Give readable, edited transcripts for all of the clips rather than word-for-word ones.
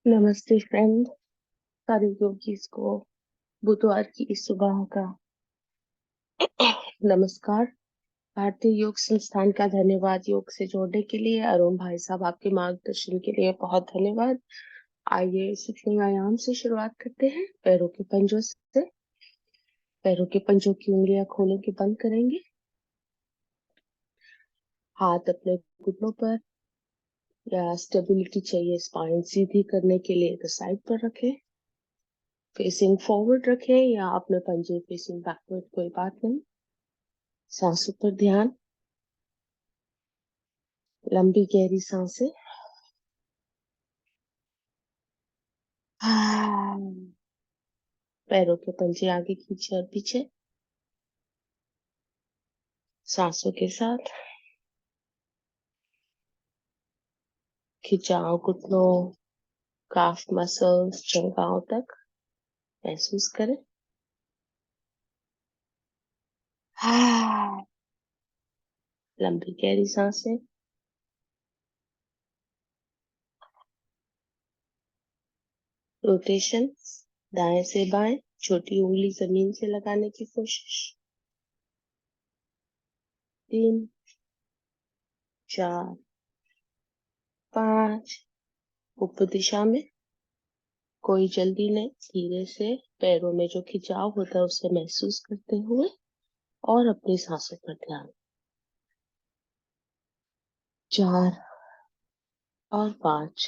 नमस्ते फ्रेंड। सारे योगीज को बुधवार की इस सुबह का नमस्कार। भारतीय योग संस्थान का धन्यवाद योग से जोड़ने के लिए। अरुण भाई साहब, आपके मार्गदर्शन के लिए बहुत धन्यवाद। आइए सीखने व्यायाम से शुरुआत करते हैं। पैरों के पंजों से पैरों के पंजों की उंगलियां खोलें के बंद करेंगे। हाथ अपने घुटनों पर, या स्टेबिलिटी चाहिए स्पाइन सीधी करने के लिए तो साइड पर रखें। फेसिंग फॉरवर्ड रखें या अपने पंजे फेसिंग बैकवर्ड, कोई बात नहीं। सांसों पर ध्यान। लंबी गहरी सांसें। पैरों के पंजे आगे खींचे और पीछे सांसों के साथ। खिंचाव घुटनों, काफ मसल्स, जंघाओं तक महसूस करें। लंबी गहरी सांसें। रोटेशन, दाएं से बाएं, छोटी उंगली जमीन से लगाने की कोशिश। 3, 4, 5। ऊपर दिशा में। कोई जल्दी नहीं, धीरे से पैरों में जो खिंचाव होता है उसे महसूस करते हुए और अपनी सांसों पर ध्यान। 4 और 5।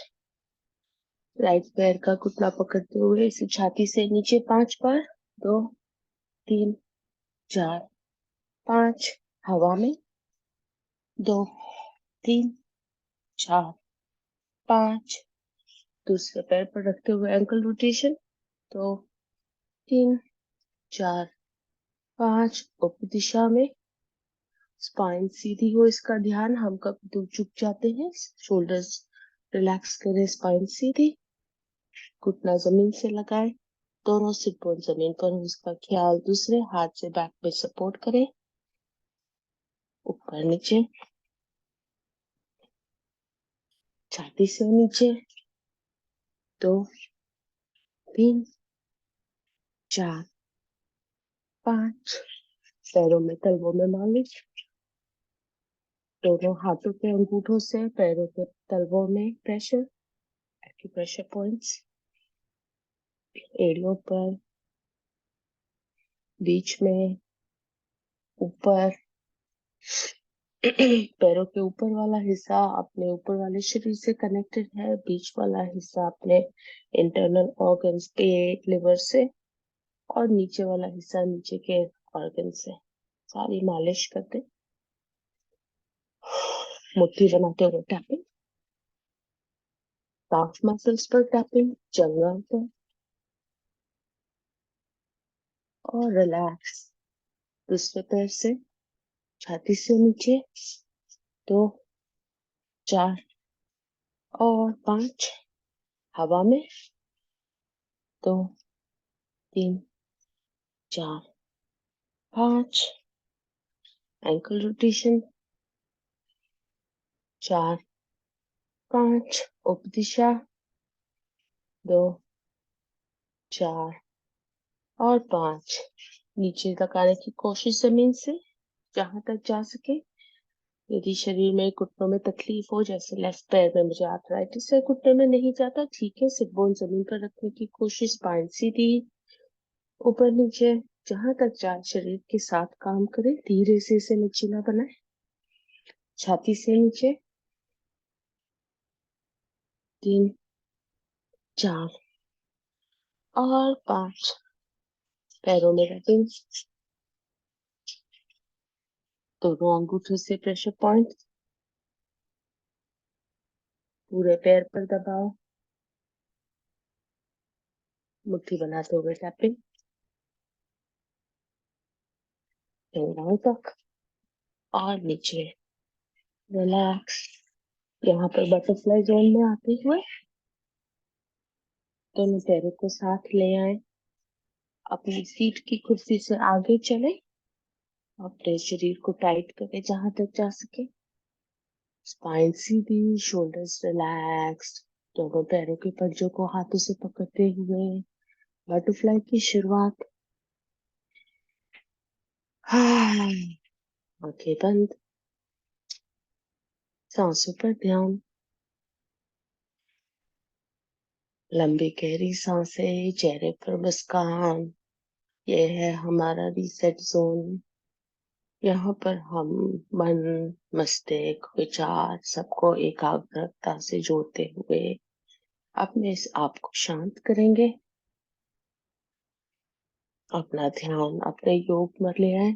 राइट पैर का घुटना पकड़ते हुए इसे छाती से नीचे 5 बार। 2, 3, 4, 5। हवा में। 2, 3, 4, 5। दूसरे पैर पर रखते हुए एंकल रोटेशन। 2, 3, 4, 5। ऊपर दिशा में। स्पाइन सीधी हो, इसका ध्यान। हम कभी दूर झुक जाते हैं, शोल्डर्स रिलैक्स करें, स्पाइन सीधी। घुटना जमीन से लगाए, दोनों सिर बोन जमीन पर हो, इसका ख्याल। दूसरे हाथ से बैक पे सपोर्ट करें, ऊपर नीचे, छाती से नीचे। 2, 3, 4, 5। पैरों में तलवों में मालिश। दोनों हाथों के अंगूठों से पैरों के तलवों में प्रेशर, एक्यूप्रेशर पॉइंट्स, एड़ियों पर, बीच में, ऊपर। पैरों के ऊपर वाला हिस्सा अपने ऊपर वाले शरीर से कनेक्टेड है, बीच वाला हिस्सा अपने इंटरनल ऑर्गन्स, पेट, लिवर से, और नीचे वाला हिस्सा नीचे के ऑर्गन से। सारी मालिश करते, मुट्ठी बनाते हुए टैपिंग, काफ मसल्स पर टैपिंग, जंघा पर, और रिलैक्स। दूसरे पैर से छाती से नीचे। 2, 4 और 5। हवा में। 2, 3, 4, 5। Ankle rotation. 4, 5। उप दिशा। 2, 4 और 5। नीचे तक आने की कोशिश जमीन से, जहां तक जा सके। यदि शरीर में घुटनों में तकलीफ हो, जैसे लेफ्ट पैर में मुझे आर्थराइटिस है, घुटने में नहीं जाता, ठीक है, सिर बोन जमीन पर रखने की कोशिश, स्पाइन सीधी, ऊपर नीचे, जहां तक जाए शरीर के साथ काम करे। धीरे से इसे लचीला बनाए, छाती से नीचे। 3, 4 और 5। पैरों में रबिंग, दोनों अंगूठों से प्रेशर पॉइंट, पूरे पैर पर दबाओ, मुट्ठी बनाते हुए टैपिंग, जंघाओं तक और नीचे। रिलैक्स। यहाँ पर बटरफ्लाई जोन में आते हुए दोनों पैरों को साथ ले आए, अपनी सीट की कुर्सी से आगे चले, अपने शरीर को टाइट करें जहां तक जा सके। स्पाइन सीधी, शोल्डर्स रिलैक्स्ड, दोनों पैरों के पंजों को हाथों से पकड़ते हुए बटरफ्लाई की शुरुआत। आंखें बंद, सांसों पर ध्यान। लंबी गहरी सांसें, चेहरे पर मुस्कान। ये है हमारा रीसेट जोन। यहाँ पर हम मन, मस्तिष्क, विचार सबको एकाग्रता से जोड़ते हुए अपने इस आप को शांत करेंगे। अपना ध्यान अपने योग में ले आए।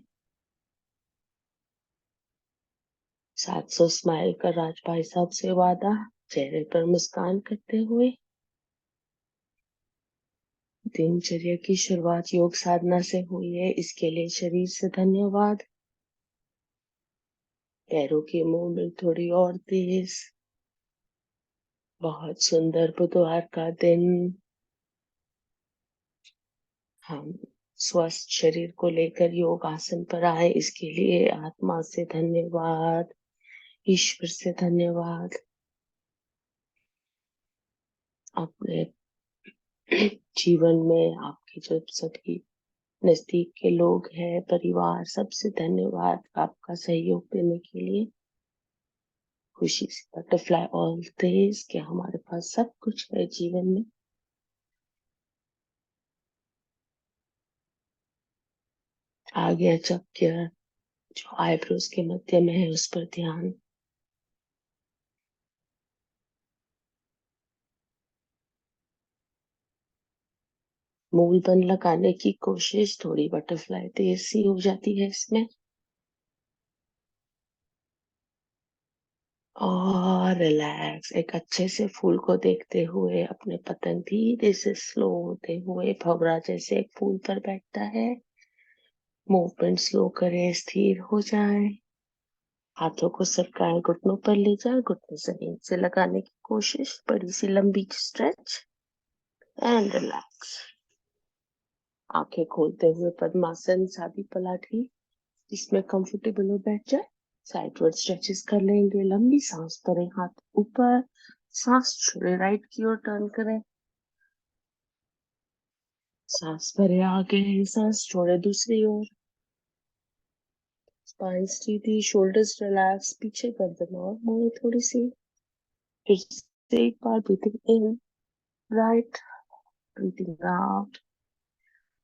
700 स्माइल कर राज भाई साहब से वादा, चेहरे पर मुस्कान करते हुए। दिनचर्या की शुरुआत योग साधना से हुई है, इसके लिए शरीर से धन्यवाद। पैरों की मूवमेंट थोड़ी और तेज। बहुत सुंदर बुधवार का दिन। हम स्वस्थ शरीर को लेकर योग आसन पर आए, इसके लिए आत्मा से धन्यवाद, ईश्वर से धन्यवाद। अपने जीवन में आपके जो सभी नजदीक के लोग हैं, परिवार, सबसे धन्यवाद आपका सहयोग देने के लिए। खुशी से बटरफ्लाई ऑल डेज कि हमारे पास सब कुछ है जीवन में। आगे चक्र जो आईब्रोज के मध्य में है उस पर ध्यान। मूल बन लगाने की कोशिश, थोड़ी बटरफ्लाई देर सी हो जाती है इसमें। और रिलैक्स, एक अच्छे से फूल को देखते हुए अपने पतंग धीरे से स्लो होते हुए भंवरा जैसे एक फूल पर बैठता है। मूवमेंट स्लो करें, स्थिर हो जाए। हाथों को सरकाएं, घुटनों पर ले जाए, घुटनों जमीन से लगाने की कोशिश। बड़ी सी लंबी स्ट्रेच एंड रिलैक्स। आंखें खोलते हुए पद्मासन, सादी पलाठी, जिसमें कंफर्टेबल हो बैठ जाए। साइडवर्ड स्ट्रेचेस कर लेंगे। लंबी सांस भरें, हाथ ऊपर, सांस छोड़े, राइट की ओर टर्न करें। सांस भरे आगे, सांस छोड़े दूसरी ओर। स्पाइन सीधी, शोल्डर्स रिलैक्स, पीछे गर्दन और मोड़े थोड़ी सी। फिर से एक बार breathing in, right, breathing out,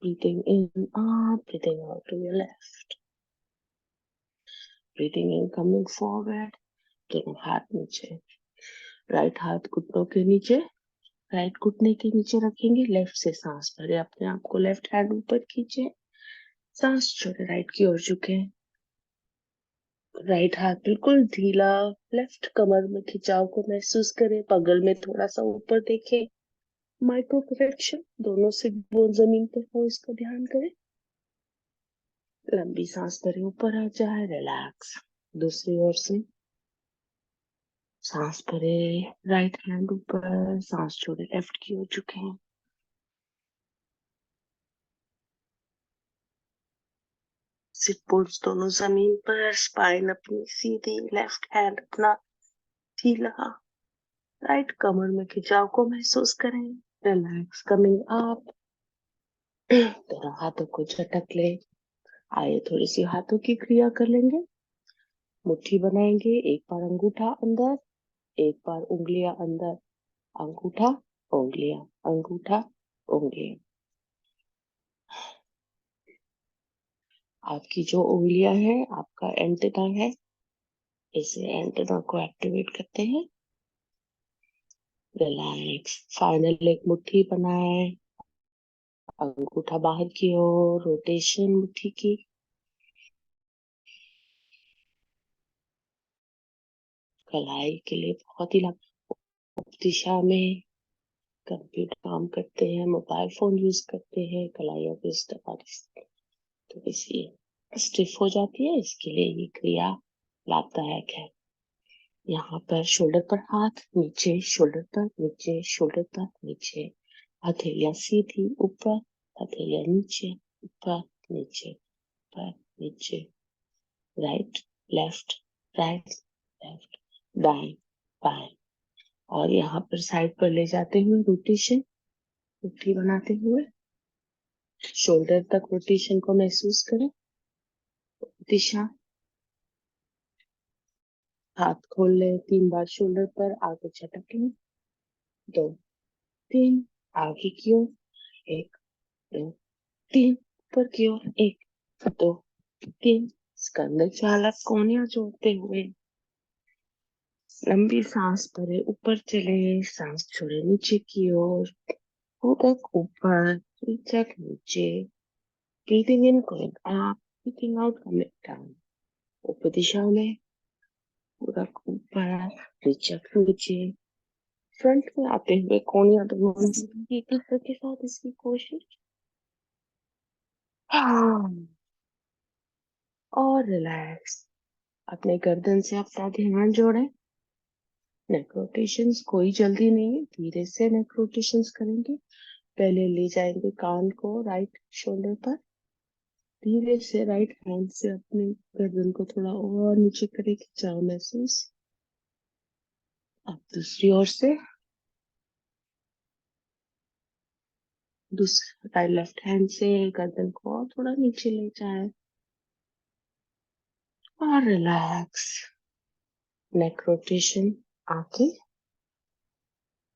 breathing in, up, breathing out to your left, breathing in, coming forward, दोनों हाथ नीचे। राइट हाथ घुटनों के नीचे, राइट घुटने के नीचे रखेंगे। लेफ्ट से सांस भरे, अपने आप को लेफ्ट हैंड ऊपर खींचे, सांस छोड़े, राइट की ओर झुके। राइट हाथ बिल्कुल ढीला, लेफ्ट कमर में खिंचाव को महसूस करें, बगल में थोड़ा सा ऊपर देखें। माइक्रो करेक्शन, दोनों से बोन जमीन पर हो, इसका ध्यान करें। लंबी सांस भरे, ऊपर आ जाए, रिलैक्स। दूसरी ओर से सांस भरे, राइट हैंड ऊपर, सांस छोड़े, लेफ्ट की ओर झुके। सिट बोन्स दोनों जमीन पर, स्पाइन अपनी सीधी, लेफ्ट हैंड अपना ढीला। राइट कमर में खिंचाव को महसूस करें, रिलैक्स, कमिंग अप। दोनों हाथों को झटक ले। आइए थोड़ी सी हाथों की क्रिया कर लेंगे। मुट्ठी बनाएंगे, एक बार अंगूठा अंदर, एक बार उंगलियां अंदर, अंगूठा, उंगलियां, अंगूठा, उंगलियां। आपकी जो उंगलियां हैं, आपका एंटेना है, इसे एंटेना को एक्टिवेट करते हैं। रिलैक्स, फाइनल एक मुट्ठी बनाए, अंगूठा बाहर की ओर, रोटेशन मुट्ठी की। कलाई के लिए बहुत ही दिशा में कंप्यूटर काम करते हैं, मोबाइल फोन यूज करते हैं, कलाइयों की थोड़ी सी स्टिफ हो जाती है, इसके लिए ये क्रिया लाभदायक है। यहाँ पर शोल्डर पर हाथ, नीचे शोल्डर पर, नीचे शोल्डर पर, नीचे। हथेलियां सीधी ऊपर, हथेलियां नीचे, ऊपर, नीचे, ऊपर, नीचे। राइट, लेफ्ट, राइट, लेफ्ट, दाएं, बाएं। और यहाँ पर साइड पर ले जाते हुए रोटेशन, मुट्ठी बनाते हुए शोल्डर तक रोटेशन को महसूस करें। दिशा, हाथ खोल ले, 3 बार शोल्डर पर आगे झटकें, 2 3, आगे की ओर, 1 2 3, ऊपर की ओर, 1 2 3, स्कंद चालक कोहनियां जोड़ते हुए लंबी सांस भरे, ऊपर चले, सांस छोड़े नीचे की ओर, उदक ऊपर, रेचक नीचे, breathing in going up, breathing out coming down, ऊपर दिशा में, उदक ऊपर, रेचक नीचे, फ्रंट में आते हुए कोहनियां दोनों एक दूसरे के साथ इसकी कोशिश। और रिलैक्स। अपने गर्दन से अपना ध्यान जोड़ें। नेक रोटेशंस, कोई जल्दी नहीं है, धीरे से नेक रोटेशंस करेंगे। पहले ले जाएंगे कान को राइट शोल्डर पर, धीरे से राइट हैंड से अपने गर्दन को थोड़ा और नीचे करें, खिंचाव महसूस। अब दूसरी ओर से दूसरा राइट लेफ्ट हैंड से गर्दन को और थोड़ा नीचे ले जाए और रिलैक्स। नेक रोटेशन, आंखें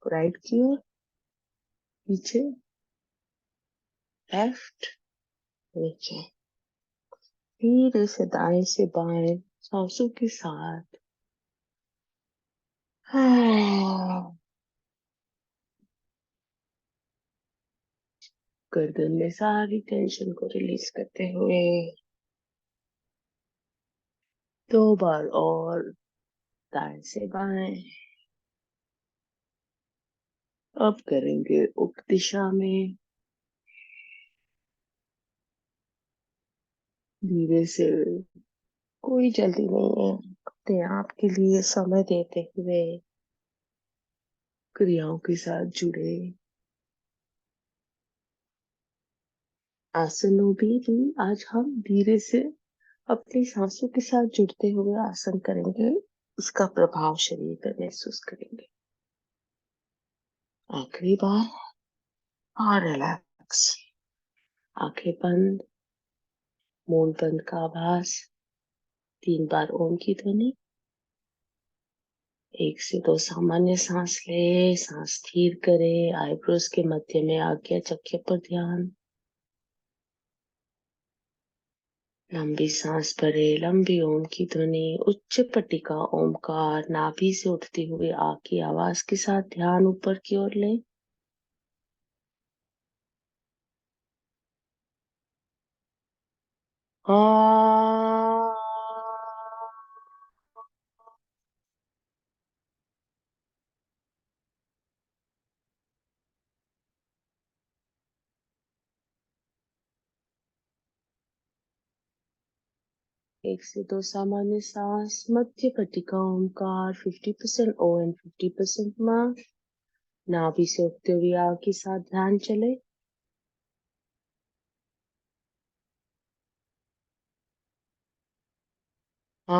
राइट की ओर, पीछे, लेफ्ट, नीचे, धीरे से दाएं से बाएं सांसों के साथ। गर्दन में सारी टेंशन को रिलीज करते हुए 2 बार और दाएं से बाएं। अब करेंगे उक्त दिशा में, धीरे से, कोई जल्दी नहीं है, अपने आप के लिए समय देते हुए क्रियाओं के साथ जुड़े। आसनों भी आज हम धीरे से अपनी सांसों के साथ जुड़ते हुए आसन करेंगे, उसका प्रभाव शरीर पर महसूस करेंगे। आखिरी बार, और रिलैक्स। आंखें बंद, मौन बंद का आभास, 3 बार ओम की ध्वनि, 1 से 2 सामान्य सांस ले, सांस स्थिर करे, आईब्रोज के मध्य में आज्ञा चक्र पर ध्यान। लंबी सांस भरे, लंबी ओम की ध्वनि, उच्च पट्टिका ओमकार, नाभि से उठती हुई आ की आवाज के साथ ध्यान ऊपर की ओर ले। आ 1 से 2 सामान्य सांस, मध्य पट्टिका ओमकार, 50% ओ एंड 50% माँ। नाभि से उठते हुए आ के साथ ध्यान चले। आ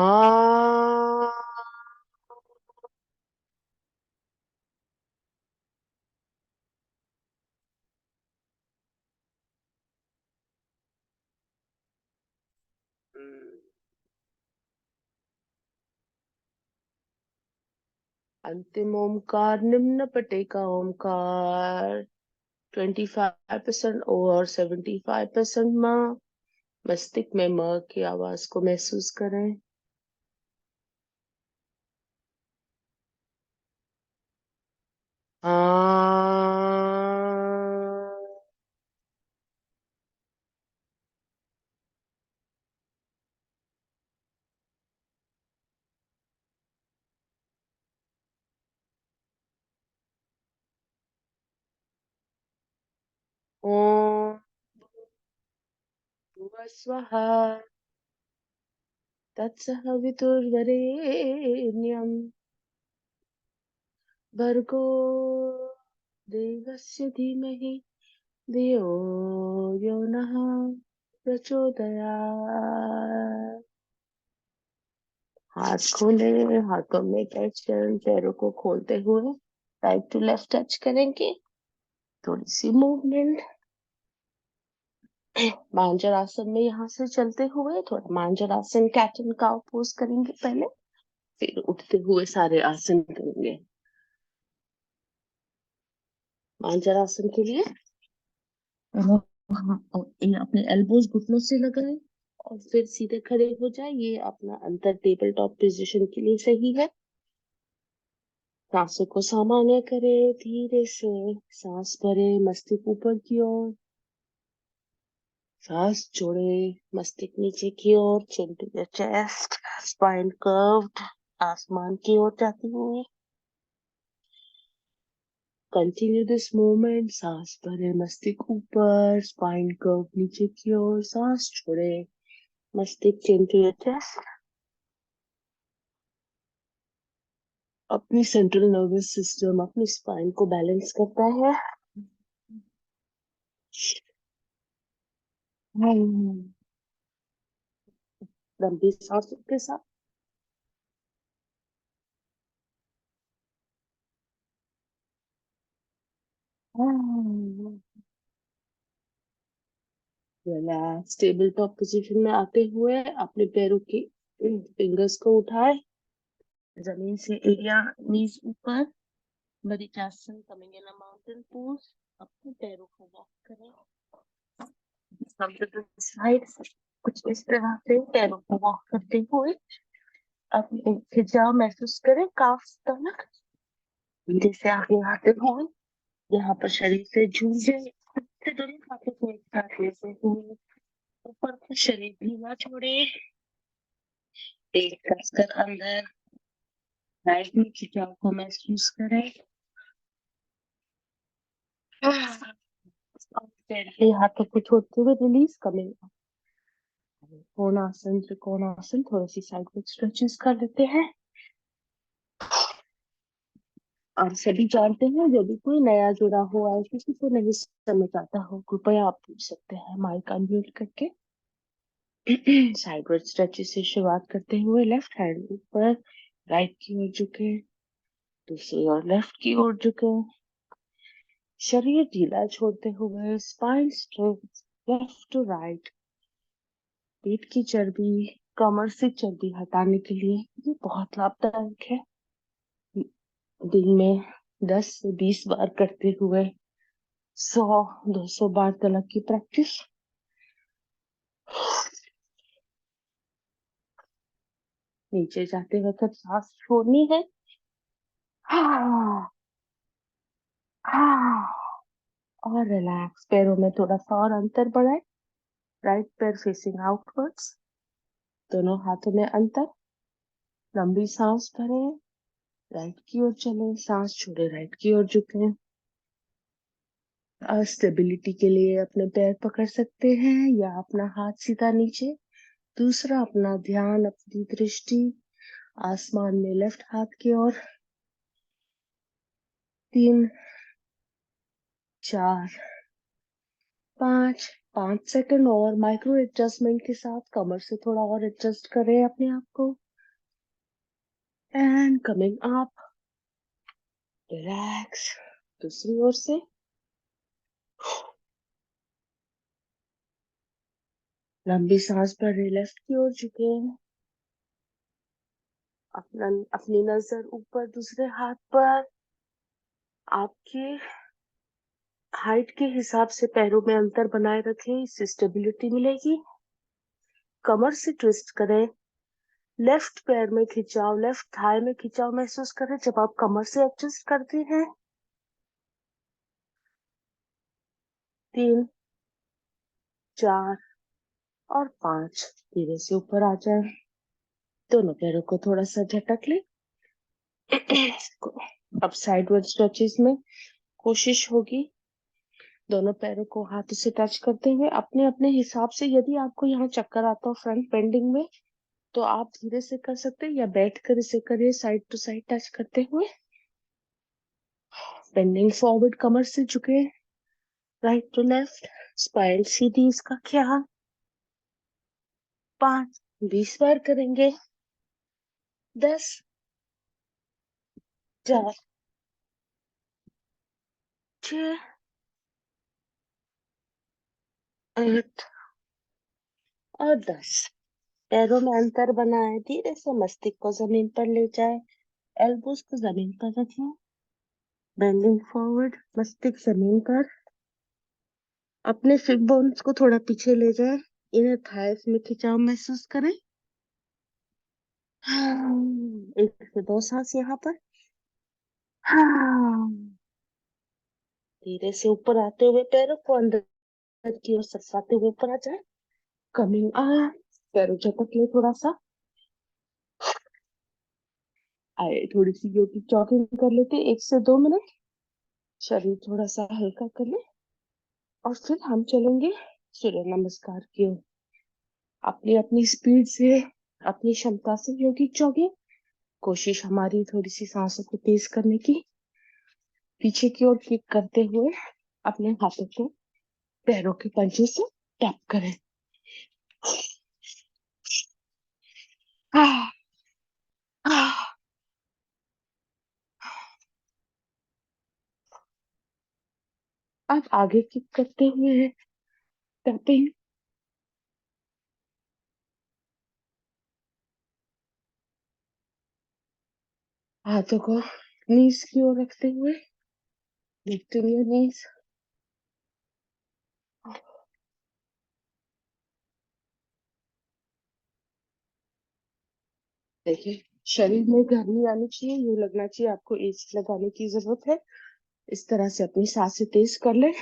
अंतिम ओमकार, निम्न पटेका ओमकार, 25% ओ और 75% माँ। मस्तिष्क में म की आवाज को महसूस करें। आ ओम भुवस्वः तत्सवितुर्वरेण्यं भर्गो देवस्य धीमहि धियो यो नः प्रचोदयात्। हाथ खोले, हाथों में टेंशन, पैरों को खोलते हुए राइट टू लेफ्ट टच करेंगे, थोड़ी सी मूवमेंट। मांजर आसन में यहाँ से चलते हुए थोड़ा मांजर आसन कैट एंड काउ पोज करेंगे पहले, फिर उठते हुए सारे आसन करेंगे। मांजर आसन के लिए अपने एल्बोज घुटनों से लगाएं और फिर सीधे खड़े हो जाए। ये अपना अंतर टेबल टॉप पोजीशन के लिए सही है। सांसों को सामान्य करें, धीरे से सांस भरे मस्तिष्क ऊपर की ओर, सांस छोड़े मस्तिष्क नीचे की ओर, chin to the chest, spine curved, आसमान की ओर जाती हुई। Continue this movement. सांस भरे मस्तिष्क ऊपर, स्पाइन कर्व नीचे की ओर, सांस छोड़े मस्तिष्क चिन टू द चेस्ट। अपनी सेंट्रल नर्वस सिस्टम अपनी स्पाइन को बैलेंस करता है। लंबी सांसों के साथ रिलैक्स। टेबल टॉप पोजीशन में आते हुए अपने पैरों की फिंगर्स को उठाए, जमीन से एरिया नीज ऊपर, Marichasana coming in a mountain pose. अपने पैरों को वॉक करें साइड, कुछ इस तरह से पैरों को वॉक करते हुए अपने खिंचाव महसूस करें काफ तक, धीरे से आगे आते हुए यहाँ पर शरीर से झूले से दोनों हाथों को एक साथ लेते हुए ऊपर का शरीर भी ना छोड़े, पेट कसकर अंदर राइट में खिंचाव को महसूस करें। और पैर के हाथों को छोड़ते हुए रिलीज करें। कोणासन त्रिकोणासन, थोड़ी सी साइड में स्ट्रेचेस कर लेते हैं। और सभी जानते हैं, यदि कोई नया जुड़ा हुआ है, किसी को नहीं समझ आता हो, कृपया आप पूछ सकते हैं माइक अनम्यूट करके। साइडवर्ड स्ट्रेचेस से शुरुआत करते हुए लेफ्ट हैंड ऊपर, राइट की ओर झुके, दूसरी ओर लेफ्ट की ओर झुके, शरीर ढीला छोड़ते हुए spine straight left to right. पेट की चर्बी, कमर से चर्बी हटाने के लिए ये बहुत लाभदायक है। दिन में 10 से 20 बार करते हुए 100-200 बार तलक की प्रैक्टिस। नीचे जाते वक्त सांस छोड़नी है। हाँ, हाँ, और रिलैक्स। पैरों में थोड़ा सा और अंतर बढ़ाए, राइट पैर फेसिंग आउटवर्ड्स, दोनों हाथों में अंतर। लंबी सांस भरें, राइट की ओर चले, सांस छोड़े राइट की ओर झुके। स्टेबिलिटी के लिए अपने पैर पकड़ सकते हैं या अपना हाथ सीधा नीचे, दूसरा अपना ध्यान, अपनी दृष्टि आसमान में लेफ्ट हाथ की ओर। 3, 4, 5, 5 सेकंड और माइक्रो एडजस्टमेंट के साथ कमर से थोड़ा और एडजस्ट करें अपने आप को। And coming up, relax. दूसरी ओर से लंबी सांस भरे लेफ्ट की ओर झुके, अपनी नजर ऊपर दूसरे हाथ पर। आपके हाइट के हिसाब से पैरों में अंतर बनाए रखें, इससे स्टेबिलिटी मिलेगी। कमर से ट्विस्ट करें, लेफ्ट पैर में खिंचाव, लेफ्ट थाई में खिंचाव महसूस करें जब आप कमर से एडजस्ट करते हैं। 3, 4 और 5, धीरे से ऊपर आ जाए, दोनों पैरों को थोड़ा सा झटक ले। अब साइडवर्ड स्ट्रेचेस में कोशिश होगी दोनों पैरों को हाथों से टच करते हुए अपने अपने हिसाब से। यदि आपको यहाँ चक्कर आता हो फ्रंट बेंडिंग में, तो आप धीरे से कर सकते हैं या बैठ कर इसे करिए साइड टू साइड टच करते हुए। बेंडिंग फॉरवर्ड, कमर से झुके, राइट टू लेफ्ट, स्पाइन सीधी, इसका ख्याल। 5, 20 बार करेंगे। 10, 4, 6, 8 और 10। पैरों में अंतर बनाए, धीरे से मस्तिष्क को जमीन पर ले जाए, एल्बोस को जमीन पर रखें, बेंडिंग फॉरवर्ड, मस्तिष्क जमीन पर। अपने फिट बोन्स को थोड़ा पीछे ले जाए, इनर थाइस में खिंचाव महसूस करें। हाँ, 1 से 2 सांस यहाँ पर। हाँ, धीरे से ऊपर आते हुए पैरों को अंदर की ओर सरकाते हुए ऊपर आ जाए। कमिंग अप, पैरों झपक ले थोड़ा सा। आए, थोड़ी सी योगिक जॉगिंग कर लेते 1 से 2 मिनट। शरीर थोड़ा सा हल्का कर ले और फिर हम चलेंगे सूर्य नमस्कार की ओर। अपनी अपनी स्पीड से, अपनी क्षमता से योगिक जॉगिंग। कोशिश हमारी थोड़ी सी सांसों को तेज करने की। पीछे की ओर किक करते हुए अपने हाथों को पैरों के पंजे से टैप करें। आह, आह, अब आगे किक करते हुए टैपिंग। हाथों को नीज की ओर रखते हुए लिफ्टिंग योर नीज। देखिए, शरीर में गर्मी आनी चाहिए, यूं लगना चाहिए आपको एसी लगाने की जरूरत है। इस तरह से अपनी सांसें तेज कर ले।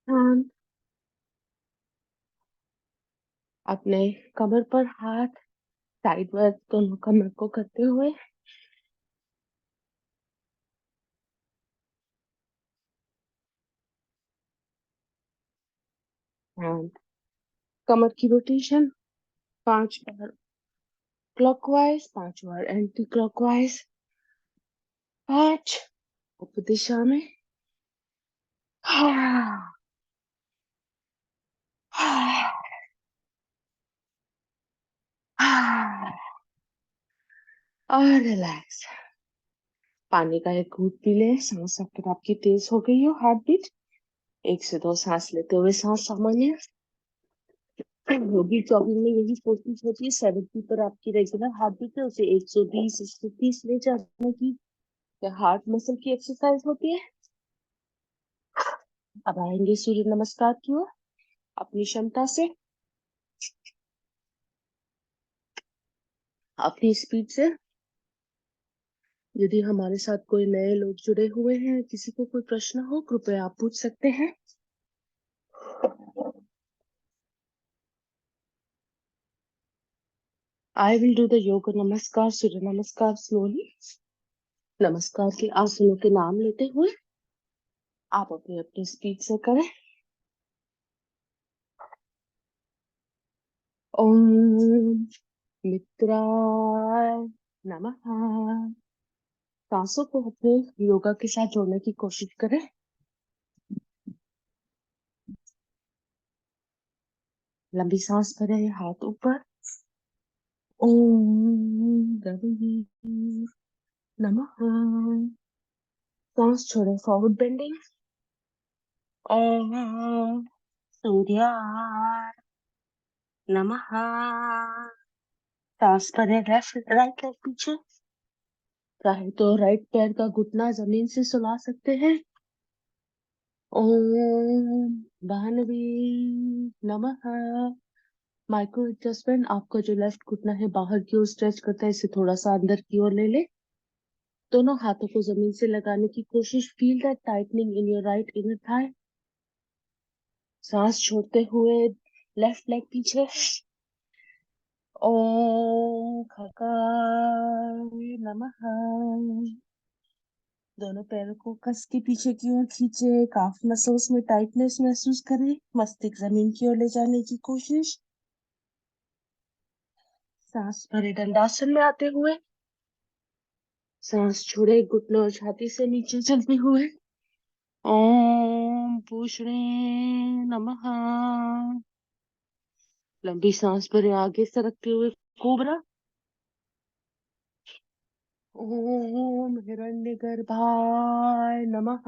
हाँ, अपने कमर पर हाथ, साइड वाइड दोनों कमर को करते हुए। हाँ, कमर की रोटेशन 5 बार क्लॉकवाइज, 5 बार एंटी क्लॉकवाइज। 5 उप दिशा में। हाँ, हाँ, हाँ, और रिलैक्स। पानी का एक घूंट पी ले, सांस अगर आपकी तेज हो गई हो, हार्ट बीट। 1 से 2 सांस लेते हुए सांस सामान्य। योगी जॉगिंग में यही कोशिश होती है, 70 पर आपकी रेगुलर हार्ट बीट है, उसे 120 130 ले जाने की। क्या हार्ट मसल की एक्सरसाइज होती है। अब आएंगे सूर्य नमस्कार की ओर। अपनी क्षमता से, अपनी स्पीड से। यदि हमारे साथ कोई नए लोग जुड़े हुए हैं, किसी को कोई प्रश्न हो, कृपया आप पूछ सकते हैं। आई विल डू द योग नमस्कार, सूर्य नमस्कार स्लोली। नमस्कार के आसनों के नाम लेते हुए आप अपनी अपनी स्पीड से करें। ओम मित्राय नमः। सांसों को अपने योगा के साथ जोड़ने की कोशिश करें। लंबी सांस भरें, हाथ ऊपर। ओम रवि नमः। सांस छोड़े, फॉरवर्ड बेंडिंग। ओम सूर्याय नमः। सांस भरें, लेफ्ट राइट लेग पीछे। चाहे तो राइट पैर का घुटना जमीन से सुला सकते हैं। ओम भानवी नमः। माइक्रो एडजस्टमेंट, आपका जो लेफ्ट घुटना है बाहर की ओर स्ट्रेच करता है, इसे थोड़ा सा अंदर की ओर ले ले। दोनों हाथों को जमीन से लगाने की कोशिश। Feel that tightening in your right inner thigh. सांस छोड़ते हुए लेफ्ट लेग पीछे। ओम खगाय नमः। दोनों पैरों को कस के पीछे की ओर खींचे, काफ मसल्स में टाइटनेस महसूस करें, मस्तिष्क जमीन की ओर ले जाने की कोशिश। सांस भरे दंडासन में आते हुए, सांस छोड़े घुटनों और छाती से नीचे चलते हुए। ओम पूषणे नमः। लंबी सांस भरे आगे सरकते हुए कोबरा। ओम हिरण्यगर्भाय नमः।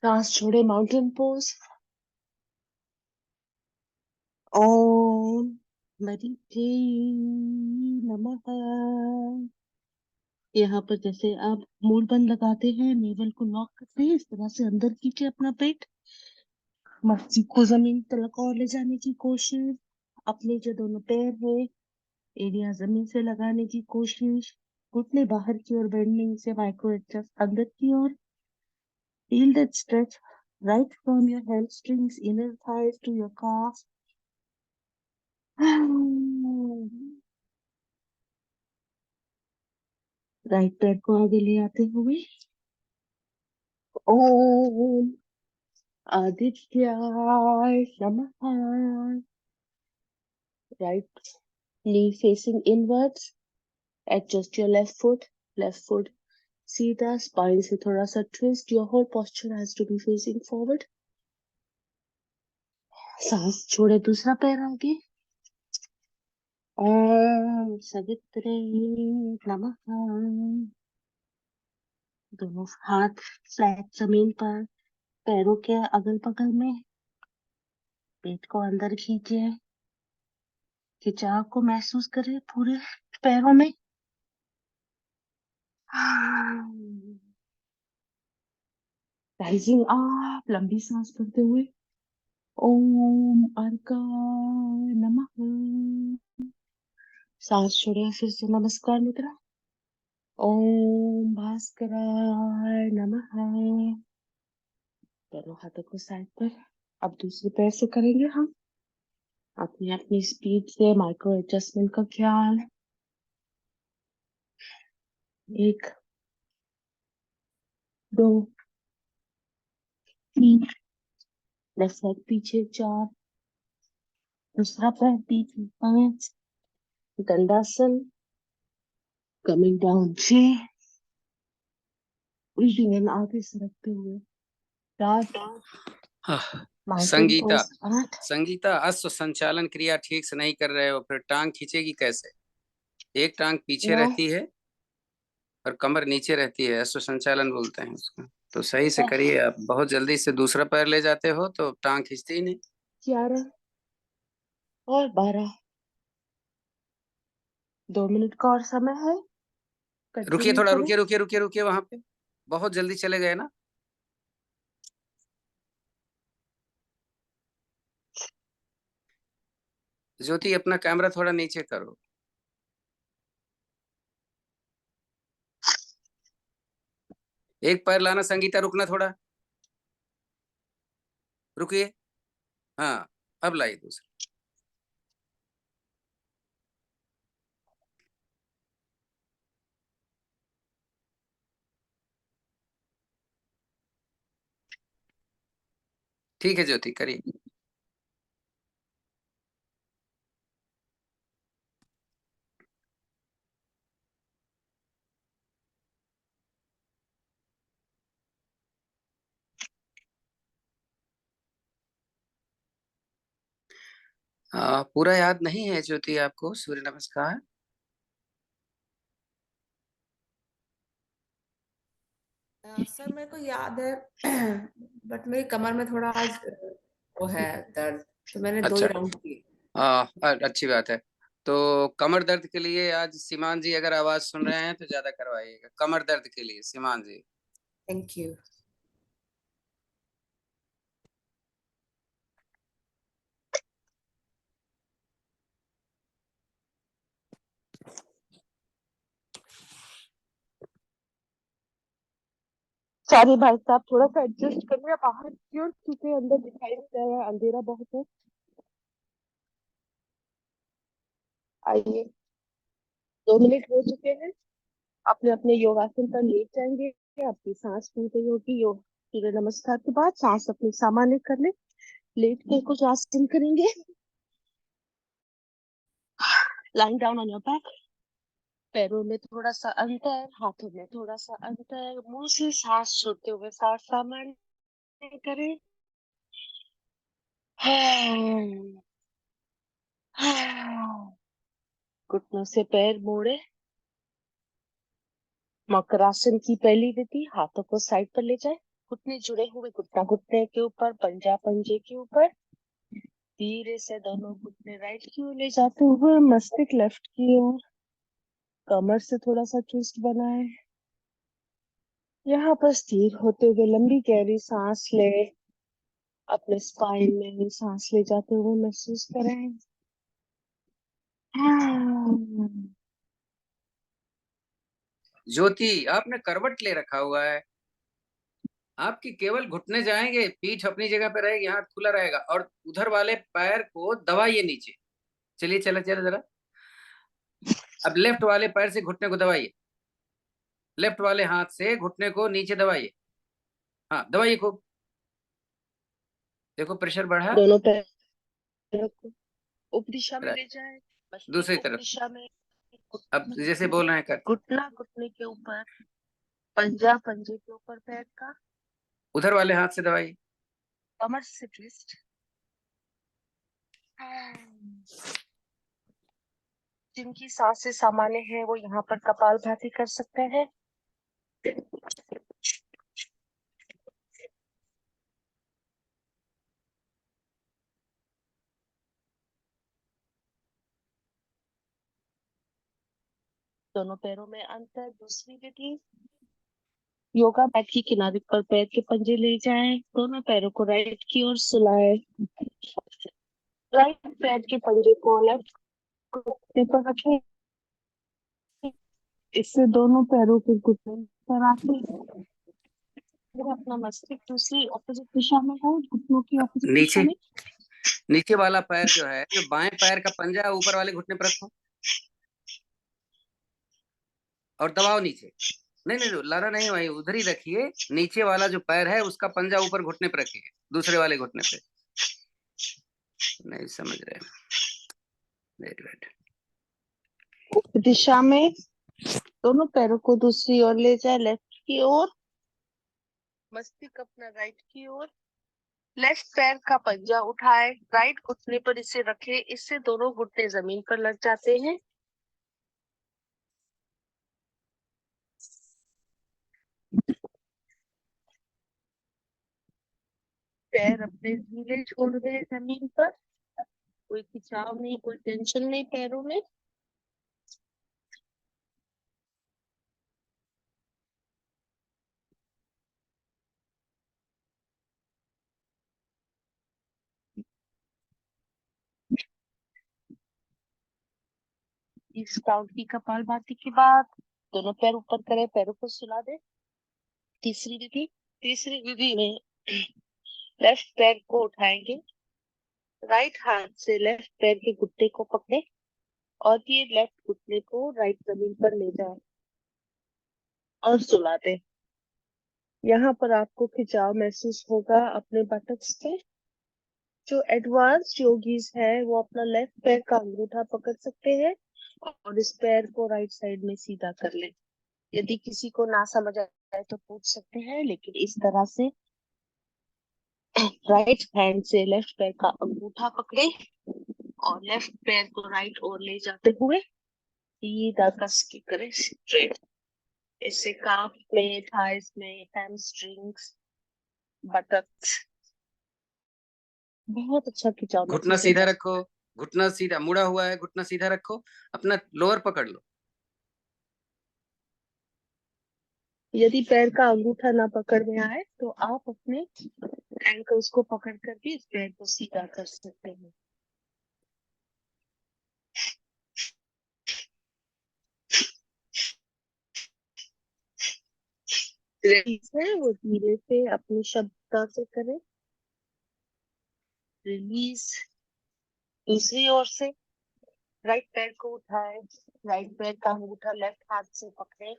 सांस छोड़े माउंटेन पोज। ओम मरीचे नमः। यहाँ पर जैसे आप मूल बंद लगाते हैं, नेवल को लॉक करते हैं, इस तरह से अंदर खींचे अपना पेट, मस्तिष्क को जमीन तलक और ले जाने की कोशिश। अपने जो दोनों पैर है, एरिया जमीन से लगाने की कोशिश। घुटने बाहर की ओर बेंडिंग से माइक्रो एडजस्ट अंदर की ओर। Feel that stretch right from your hamstrings, inner thighs to your calves. Right पैर को आगे ले आते हुए ओम आदित्याय नमः। Right knee facing inwards. Adjust your left foot. Left foot सीधा, spine से थोड़ा सा twist. Your whole posture has to be facing forward. सांस छोड़े दूसरा पैर आगे। ओम सवित्रे नमः। दोनों हाथ फ्लैट जमीन पर, पैरों के अगल बगल में। पेट को अंदर खींचे, खिंचाव को महसूस करें पूरे पैरों में। राइजिंग अप, लंबी सांस भरते हुए। ओम अर्काय नमः। सांस छोड़े, फिर से नमस्कार मुद्रा। ओम भास्कराय नमः। दोनों हाथों को साइड पर। अब दूसरे पैर से करेंगे हम अपनी अपनी स्पीड से माइक्रो एडजस्टमेंट का ख्याल। एक, दो, तीन, लेफ्ट लेग पीछे, चार, दूसरा पैर पीछे, पांच, दंडासन, कमिंग डाउन, छह, ब्रीथिंग इन आगे सरकते हुए, सात, माउंटेन संगीता पोज, आठ। संगीता, अश्व संचालन क्रिया ठीक से नहीं कर रहे हो, फिर टांग खींचेगी कैसे? एक टांग पीछे नौ, रहती है और कमर नीचे रहती है, अश्व संचालन बोलते हैं उसको। तो सही से करिए। आप बहुत जल्दी से दूसरा पैर ले जाते हो तो टांग खींचती ही नहीं। 11 और 12। 2 मिनट का और समय है। रुकिए, कंटिन्यू थोड़ा करें। रुकिए रुकिए रुकिए रुकिए, वहां पे बहुत जल्दी चले गए ना। ज्योति, अपना कैमरा थोड़ा नीचे करो। एक पैर लाना। संगीता, रुकना थोड़ा, रुकिए। हाँ, अब लाइए दूसरा। ठीक है ज्योति, करिए। पूरा याद नहीं है ज्योति आपको सूर्य नमस्कार? सर मेरे को याद है बट मेरी कमर में थोड़ा आज वो है दर्द, तो मैंने 2 ही अच्छा, राउंड किए। अच्छी बात है। तो कमर दर्द के लिए आज सीमान जी अगर आवाज सुन रहे हैं तो ज्यादा करवाइएगा। कमर दर्द के लिए सीमान जी। Thank you. सारे भाई साहब थोड़ा सा एडजस्ट करिए बाहर की ओर, क्योंकि अंदर दिखाई नहीं दे रहा है, अंधेरा बहुत है। आइए, 2 मिनट हो चुके हैं। अपने अपने योगासन पर लेट जाएंगे। आपकी सांस फूल गई होगी। योग सूर्य नमस्कार के बाद सांस अपनी सामान्य कर ले। लेट कर कुछ आसन करेंगे। Lying down on your back. पैरों में थोड़ा सा अंतर, हाथों में थोड़ा सा अंतर, मुंह से सांस छोड़ते हुए सांस सामान्य करें। घुटनों से पैर मोड़े। मकरासन की पहली विधि, हाथों को साइड पर ले जाए, घुटने जुड़े हुए, घुटना घुटने के ऊपर, पंजा पंजे के ऊपर। धीरे से दोनों घुटने राइट की ओर ले जाते हुए मस्तिष्क लेफ्ट की ओर। कमर से थोड़ा सा ट्विस्ट बनाए। यहाँ पर स्थिर होते हुए लंबी गहरी सांस ले। अपने स्पाइन में सांस ले जाते हुए महसूस करें। ज्योति, आपने करवट ले रखा हुआ है। आपकी केवल घुटने जाएंगे, पीठ अपनी जगह पे रहेगी, हाथ खुला रहेगा, और उधर वाले पैर को दबाइए नीचे। चलिए, चलो चलो जरा। अब लेफ्ट वाले पैर से घुटने को दबाइए। लेफ्ट वाले हाथ से घुटने को नीचे दबाइए। हाँ, दबाइए खूब। देखो, प्रेशर बढ़ा। दोनों पैरों को उप दिशा में ले जाए। दूसरी उप तरफ। दिशा में। अब जैसे बोल रहे हैं करते। घुटना घुटने के ऊपर, पंजा पंजे के ऊपर पैर का। उधर वाले हाथ से दबाइए। कमर से ट्विस्ट। जिनकी सांसें सामान्य है वो यहाँ पर कपालभाति कर सकते हैं। दोनों पैरों में अंतर। दूसरी विधि, योगा मैट की किनारे पर पैर के पंजे ले जाएं, दोनों पैरों को राइट की ओर सुलाएं। राइट पैर के पंजे को लेफ्ट घुटने पर रखें। इससे दोनों पैरों के घुटने पर आके फिर अपना मस्तिष्क दूसरी ऑपोजिट दिशा में हो, घुटनों की ऑपोजिट दिशा नीचे, में। नीचे वाला पैर जो है, जो बाएं पैर का पंजा है, ऊपर वाले घुटने पर रखो और दबाओ नीचे। नहीं नहीं, लारा नहीं, वही उधर ही रखिए। नीचे वाला जो पैर है उसका पंजा ऊपर घुटने पर रखिए, दूसरे वाले घुटने पे। नहीं समझ रहे। Very good. उप दिशा में दोनों पैरों को दूसरी ओर ले जाए, लेफ्ट की ओर। मस्तिष्क अपना राइट की ओर। लेफ्ट पैर का पंजा उठाए, राइट घुटने पर इसे रखे, इससे दोनों घुटने जमीन पर लग जाते हैं। पैर अपने ढीले छोड़ दे जमीन पर। कोई खिंचाव नहीं, कोई टेंशन नहीं पैरों में। इस काउंट की कपालभाति के बाद दोनों पैर ऊपर करें, पैरों को सुला दे। तीसरी विधि में लेफ्ट पैर को उठाएंगे, राइट हाथ से लेफ्ट पैर के घुटने को पकड़े और ये लेफ्ट घुटने को राइट जमीन पर ले जाए और सुला दे। यहाँ पर आपको खिंचाव महसूस होगा अपने बटक्स पे। जो एडवांस योगीज है वो अपना लेफ्ट पैर का अंगूठा पकड़ सकते हैं और इस पैर को राइट साइड में सीधा कर ले। यदि किसी को ना समझ आए तो पूछ सकते हैं, लेकिन इस तरह से राइट हैंड से लेफ्ट पैर का अंगूठा पकड़े और लेफ्ट पैर को राइट ओर ले जाते हुए सीधा कस के करें स्ट्रेट। इससे काफ में, थाइस में, हैमस्ट्रिंग्स, बटक्स बहुत अच्छा खिंचाव घुटना महसूस सीधा होगा। रखो। घुटना सीधा मुड़ा हुआ है, घुटना सीधा रखो। अपना लोअर पकड़ लो। यदि पैर का अंगूठा ना पकड़ में आए तो आप अपने एंकल्स को पकड़ कर भी इस पैर को सीधा कर सकते हैं। रिलीज है वो धीरे से अपनी क्षमता से करें। रिलीज। दूसरी ओर से राइट पैर को उठाए, राइट पैर का अंगूठा लेफ्ट हाथ से पकड़े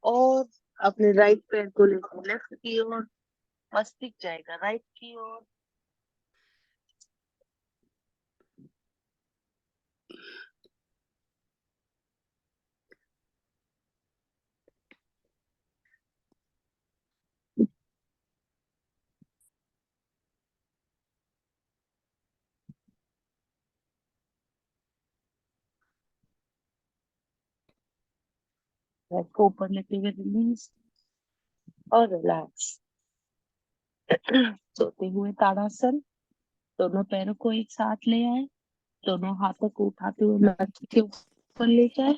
और अपने राइट पैर को लेकर लेफ्ट की ओर, मस्तिष्क जाएगा राइट की ओर। पैर को ऊपर लेते हुए रिलीज और रिलैक्स। सोते हुए ताड़ासन। दोनों पैरों को एक साथ ले आए, दोनों हाथों को उठाते हुए मैट के ऊपर ले जाए।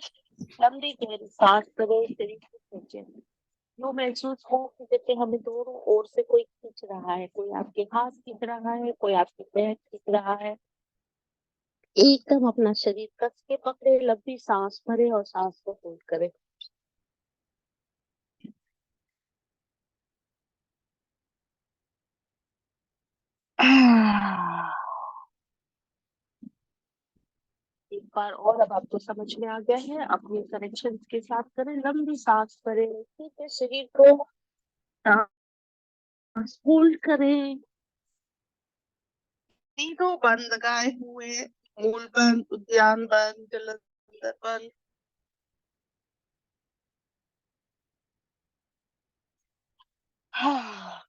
लंबी गहरी सांस करें, शरीर को खींचे। जो महसूस हो कि जैसे हमें दोनों ओर से कोई खींच रहा है, कोई आपके हाथ खींच रहा है, कोई आपके पैर खींच रहा है। एकदम अपना शरीर कस के पकड़े, लंबी सांस भरे और सांस को होल्ड करें। एक बार और, अब आपको समझ में आ गया है, अपने करेक्शन के साथ करें। लंबी सांस भरें, ठीक है, शरीर को होल्ड करें। तीनों बंद लगाए हुए, मूल बंद, उद्यान बंद, जलंधर बंद। हाँ,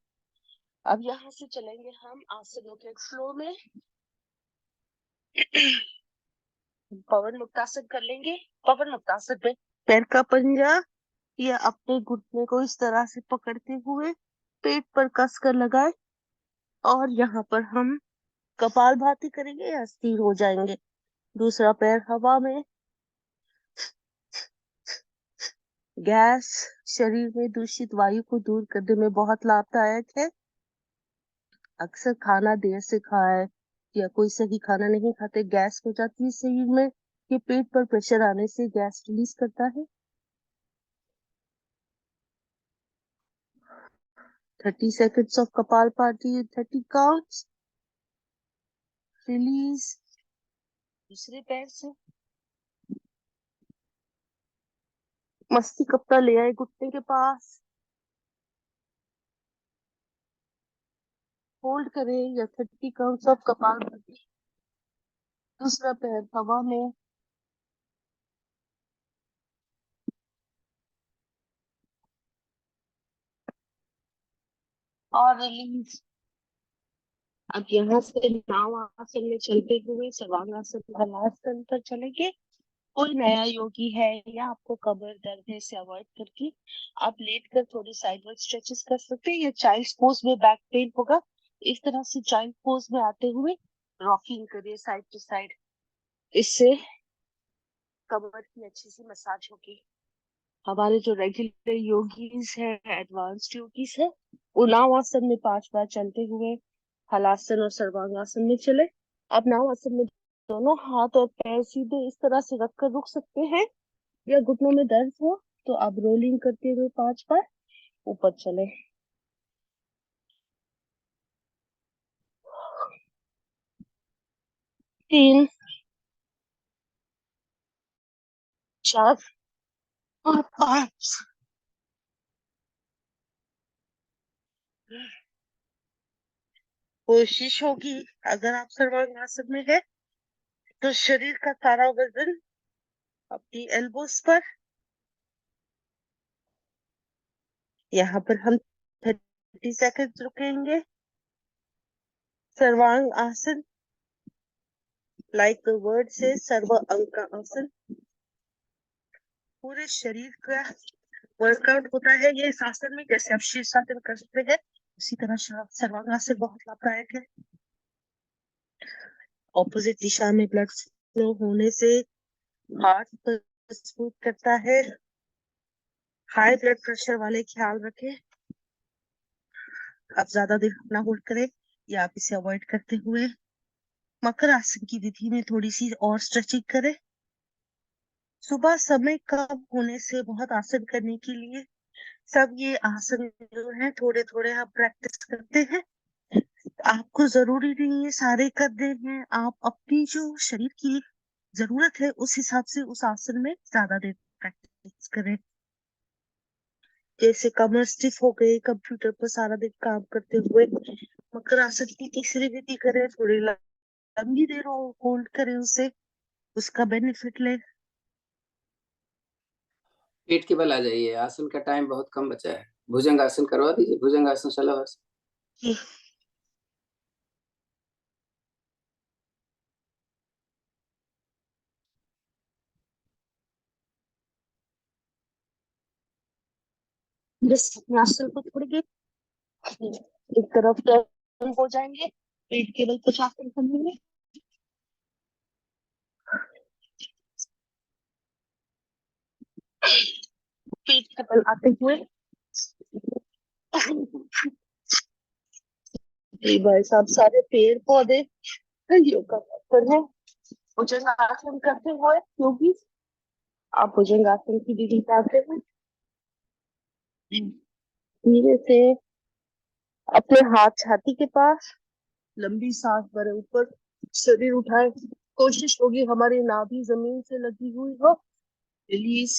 अब यहाँ से चलेंगे हम आसनों के फ्लो में। पवन मुक्तासन कर लेंगे। पवन मुक्तासन में पैर का पंजा या अपने घुटने को इस तरह से पकड़ते हुए पेट पर कस कर लगाए और यहाँ पर हम कपालभाति करेंगे या स्थिर हो जाएंगे। दूसरा पैर हवा में। गैस शरीर में दूषित वायु को दूर करने में बहुत लाभदायक है। अक्सर खाना देर से खाए या कोई सही खाना नहीं खाते, गैस हो जाती है शरीर में। ये पेट पर प्रेशर आने से गैस रिलीज करता है। 30 seconds of Kapalbhati, 30 counts. Release. दूसरे पैर से मस्तिष्क अपना ले आए घुटने के पास, होल्ड करें या 30 काउंट्स ऑफ कपालभाति। दूसरा पैर हवा में। और रिलीज। अब यहाँ से नाव आसन में चलते हुए सर्वांगासन हलासन पर चलेंगे। कोई नया योगी है या आपको कमर दर्द है, इसे अवॉइड करके आप लेट कर थोड़ी साइडवर्ड स्ट्रेचेस कर सकते हैं। या चाइल्ड पोज में बैक पेन होगा, इस तरह से चाइल्ड पोज में आते हुए रॉकिंग करिए साइड टू साइड। इससे कमर की अच्छी सी मसाज होगी। हमारे जो रेगुलर योगीज है, एडवांस्ड योगीज है, वो नाव आसन में 5 बार चलते हुए हलासन और सर्वांगासन में चले। अब नाव आसन में दोनों हाथ और पैर सीधे इस तरह से रखकर रुक सकते हैं, या घुटनों में दर्द हो तो आप रोलिंग करते हुए 5 बार ऊपर चले। 3, 4 और 5। कोशिश होगी अगर आप सर्वांगासन में है तो शरीर का सारा वजन अपनी एल्बोस पर। यहाँ पर हम 30 सेकंड रुकेंगे। सर्वांग आसन, लाइक द वर्ड से, सर्व अंग का आसन। पूरे शरीर का वर्कआउट होता है ये इस आसन में। जैसे आप शीर्षासन कर सकते हैं, उसी तरह सर्वांगासन बहुत लाभदायक है। ऑपोजिट दिशा में ब्लड फ्लो होने से हार्ट मजबूत करता है। हाई ब्लड प्रेशर वाले ख्याल रखें, आप ज्यादा देर ना होल्ड करें या आप इसे अवॉइड करते हुए मकर आसन की विधि में थोड़ी सी और स्ट्रेचिंग करें। सुबह समय कम होने से बहुत आसन करने के लिए सब ये आसन जो है थोड़े थोड़े आप प्रैक्टिस करते हैं। आपको जरूरी नहीं है सारे करने हैं, आप अपनी जो शरीर की जरूरत है उस हिसाब से उस आसन में ज्यादा देर प्रैक्टिस करें। जैसे कमर स्टिफ हो गई कंप्यूटर पर सारा दिन काम करते हुए, मकर आसन की तीसरी विधि करें, थोड़ी लंबी देर होल्ड करें उसे, उसका बेनिफिट ले। पेट के बल आ जाइए, आसन का टाइम बहुत कम बचा है। भुजंग आसन करवा दीजिए, भुजंग आसन शलभासन। बस अपने आसन को थोड़ी देर एक तरफ टर्न हो जाएंगे, पेट के बल कुछ आसन करने में। पेट के बल आते हुए भाई साहब सारे पेड़ पौधे योगा करते हैं। भुजंगासन करते हुए क्योंकि आप भुजंगासन की विधि करते हैं, धीरे से अपने हाथ छाती के पास, लंबी सांस भरे ऊपर शरीर उठाए, कोशिश होगी हमारी नाभि जमीन से लगी हुई हो। रिलीज।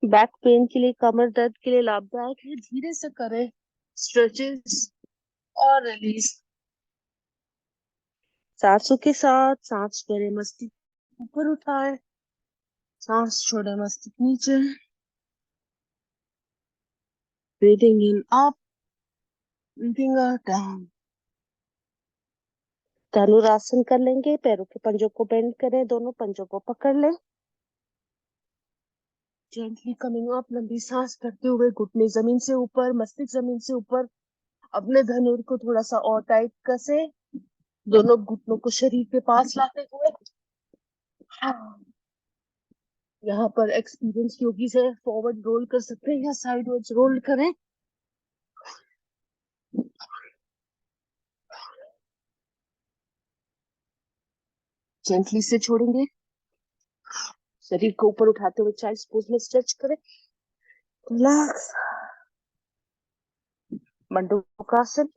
बैक पेन के लिए, कमर दर्द के लिए लाभदायक है, धीरे से करें स्ट्रेचेस और रिलीज। सांसों के साथ सांस भरे मस्तिष्क ऊपर उठाए, सांस छोड़े मस्तिष्क नीचे। Breathing in up, breathing out down. Dhanurasana कर लेंगे, पैरों के पंजों को बेंड करें, दोनों पंजों को पकड़ लें। जेंटली कमिंग अप, लंबी सांस करते हुए घुटने जमीन से ऊपर, मस्तिष्क जमीन से ऊपर। अपने धनुर को थोड़ा सा और टाइट कसे, दोनों घुटनों को शरीर के पास लाते हुए। यहाँ पर एक्सपीरियंस योगी से फॉरवर्ड रोल कर सकते हैं या साइडवर्ड्स रोल करें। जेंटली से छोड़ेंगे, शरीर को ऊपर उठाते हुए चाइल्ड पोज में स्ट्रेच करें। रिलैक्स। मंडूकासन।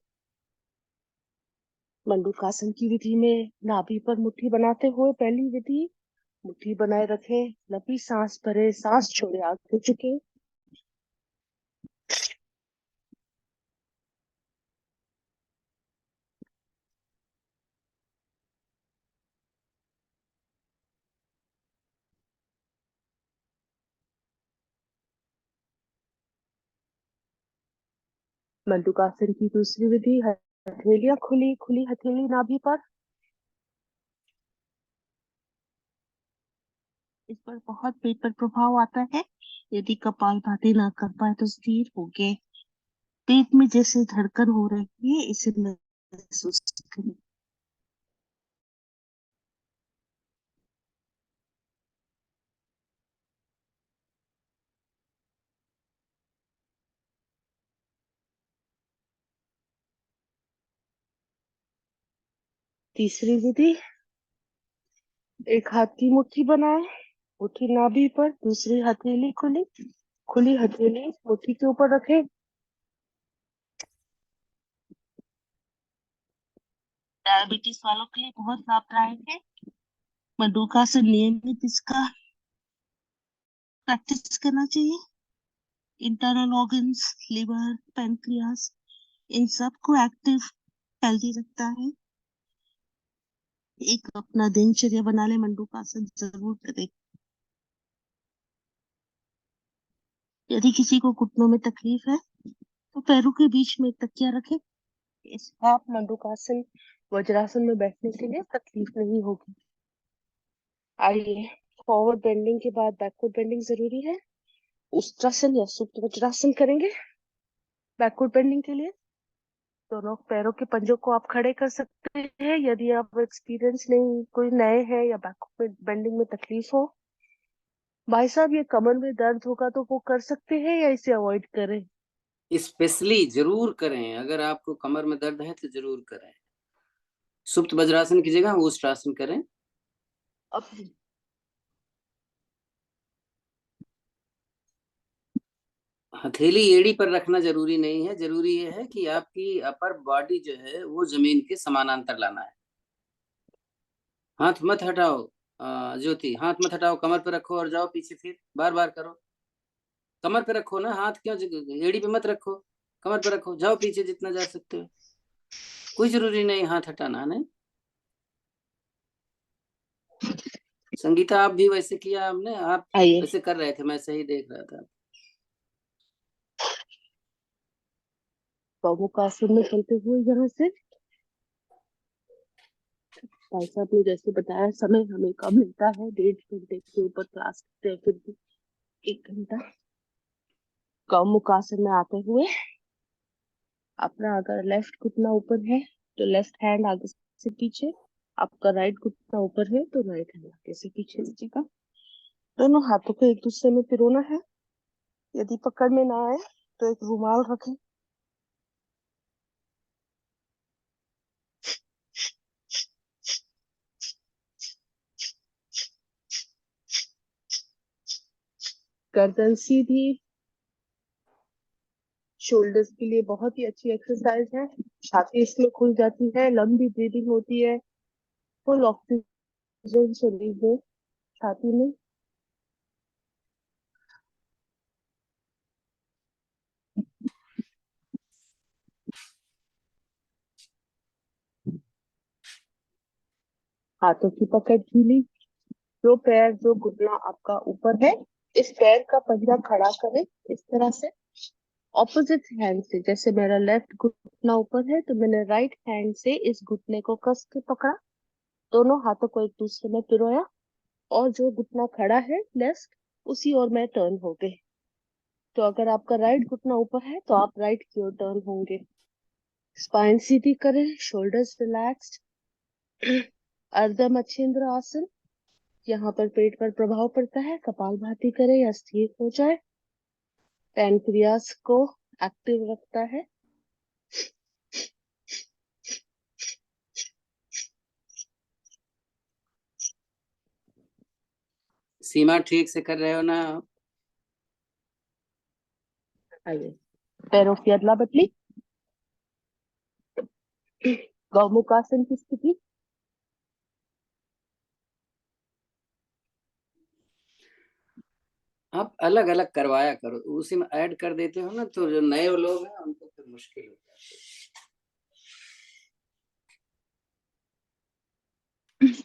मंडूकासन की विधि में नाभि पर मुट्ठी बनाते हुए पहली विधि, मुट्ठी बनाए रखें, लंबी सांस भरे, सांस छोड़े, आगे झुके। मंडूकासन की दूसरी विधि, हथेलियां खुली, खुली हथेली नाभि पर। इस पर बहुत पेट पर प्रभाव आता है, यदि कपालभाति ना कर पाए तो स्थिर हो गए, पेट में जैसे धड़कन हो रही है इसे महसूस करें। तीसरी विधि, एक हाथ की मुट्ठी बनाए, मुट्ठी नाभि पर, दूसरी हथेली खुली, खुली हथेली मुट्ठी के ऊपर रखे। डायबिटीज वालों के लिए बहुत लाभदायक है। मंडूकासन नियमित इसका प्रैक्टिस करना चाहिए। इंटरनल ऑर्गन्स, लिवर, पैंक्रियास, इन सब को एक्टिव हेल्दी रखता है। एक अपना दिनचर्या बना ले, मंडूकासन जरूर करें। यदि किसी को घुटनों में तकलीफ है तो पैरों के बीच में एक तकिया रखें, इस आप मंडूकासन वज्रासन में बैठने के लिए तकलीफ नहीं होगी। आइए, फॉरवर्ड बेंडिंग के बाद बैकवर्ड बेंडिंग जरूरी है। उष्ट्रासन या सुप्त वज्रासन करेंगे। बैकवर्ड बेंडिंग के लिए दोनों पैरों के पंजों को आप खड़े कर सकते हैं, यदि आप एक्सपीरियंस नहीं, कोई नए हैं या बैकवर्ड बेंडिंग में तकलीफ हो। भाई साहब ये कमर में दर्द होगा तो वो कर सकते हैं या इसे अवॉइड करें? स्पेशली जरूर करें, अगर आपको कमर में दर्द है तो जरूर करें। सुप्त वज्रासन की जगह उष्ट्रासन करें। अब हथेली एड़ी पर रखना जरूरी नहीं है, जरूरी ये है कि आपकी अपर बॉडी जो है वो जमीन के समानांतर लाना है। हाथ मत हटाओ। ज्योति, हाथ मत हटाओ, कमर पे रखो और जाओ पीछे, फिर बार बार करो। कमर पे रखो ना, हाथ क्यों एड़ी पे मत रखो, कमर पे रखो, जाओ पीछे जितना जा सकते हो। कोई जरूरी नहीं हाथ हटाना, नहीं। संगीता, आप भी वैसे किया आपने? आप आइए, वैसे कर रहे थे, मैं सही देख रहा था। गौमुखासन में चलते हुए यहाँ से भाई साहब ने जैसे बताया, समय हमें कम मिलता है, 1.5 घंटे के ऊपर क्लास करते हैं, फिर भी 1 घंटा। गौमुखासन में आते हुए अपना अगर लेफ्ट घुटना ऊपर है तो लेफ्ट हैंड आगे से पीछे, आपका राइट घुटना ऊपर है तो राइट हैंड आगे से पीछे लीजिएगा। दोनों हाथों को एक दूसरे में पिरोना है। यदि पकड़ में ना आए तो एक रुमाल रखें। गर्दन सीधी, शोल्डर्स के लिए बहुत ही अच्छी एक्सरसाइज है। छाती इसमें खुल जाती है, लंबी ब्रीदिंग होती है, फुल ऑक्सीजन शरीर में, छाती में। हाथों की पकड़ ढीली। जो पैर, जो घुटना आपका ऊपर है, इस पैर का पंजा खड़ा करें इस तरह से। ऑपोजिट हैंड से, जैसे मेरा लेफ्ट घुटना ऊपर है तो मैंने राइट हैंड से इस घुटने को कस के पकड़ा, दोनों हाथों को एक दूसरे में पिरोया, और जो घुटना खड़ा है लेफ्ट, उसी ओर मैं टर्न हो गई। तो अगर आपका राइट घुटना ऊपर है तो आप राइट की ओर टर्न होंगे। स्पाइन सीधी करें, शोल्डर्स रिलैक्स्ड। अर्ध मच्छिंद्र आसन, यहाँ पर पेट पर प्रभाव पड़ता है, कपालभाति करें या स्थिर हो जाए। पैनक्रियास को एक्टिव रखता है। सीमा, ठीक से कर रहे हो ना आप? आइए, पैरों की अदला बदली। गौमुखासन की स्थिति। आप अलग अलग करवाया करो, उसी में ऐड कर देते हो ना, तो जो नए लोग हैं उनको फिर मुश्किल हो जाती है।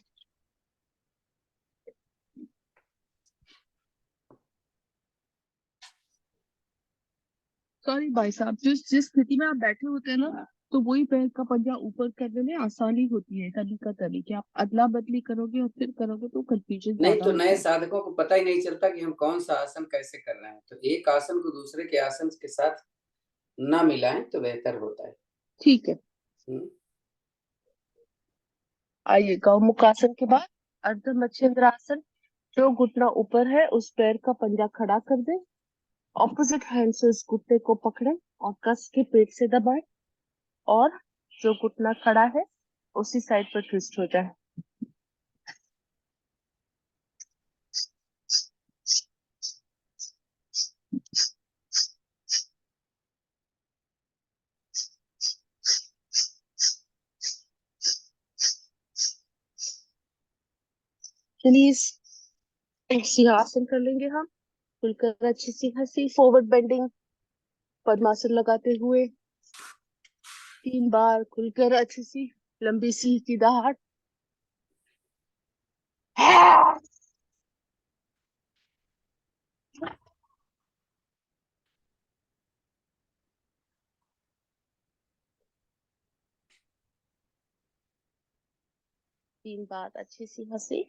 सॉरी भाई साहब, जिस जिस स्थिति में आप बैठे होते हैं ना, तो वही पैर का पंजा ऊपर करने में आसानी होती है। कभी का कभी क्या आप अदला बदली करोगे और फिर करोगे तो कंफ्यूजन नहीं ज्यादा तो नए होगी। साधकों को पता ही नहीं चलता कि हम कौन सा आसन कैसे कर रहे हैं, तो एक आसन को दूसरे के आसन के साथ ना मिलाएं तो बेहतर होता है। ठीक है, हम्म। आइए गौमुखासन के बाद अर्ध मच्छिंद्र आसन। जो घुटना ऊपर है उस पैर का पंजा खड़ा कर दे, ऑपोजिट हैंड से उस घुटने को पकड़े और कस के पेट से दबाए, और जो घुटना खड़ा है उसी साइड पर ट्विस्ट हो जाए। चलिए, सिंहासन कर लेंगे हम। खुलकर अच्छी सी हंसी, फॉरवर्ड बेंडिंग, पद्मासन लगाते हुए 3 बार खुलकर अच्छी सी लंबी सी सीधा हाथ। 3 बार अच्छी सी हंसी,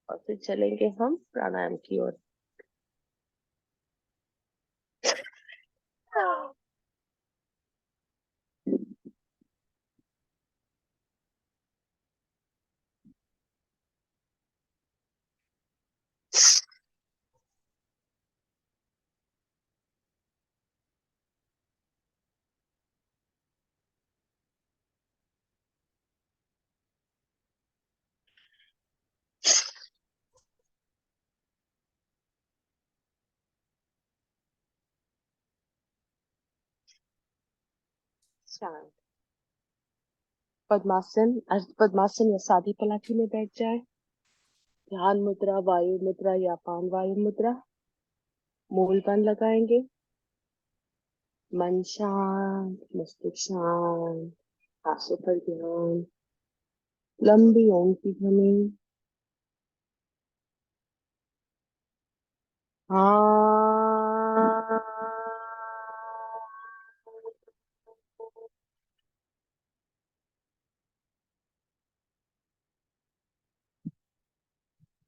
और फिर चलेंगे हम प्राणायाम की ओर। शांत। पद्मासन, अर्ध पद्मासन या सादी पलाठी में बैठ जाए। ध्यान मुद्रा, वायु मुद्रा या पान वायु मुद्रा। मूल बन लगाएंगे। मन शांत, मस्तिष्क शांत, सांसों पर ध्यान। लंबी ओम की ध्वनि। हाँ।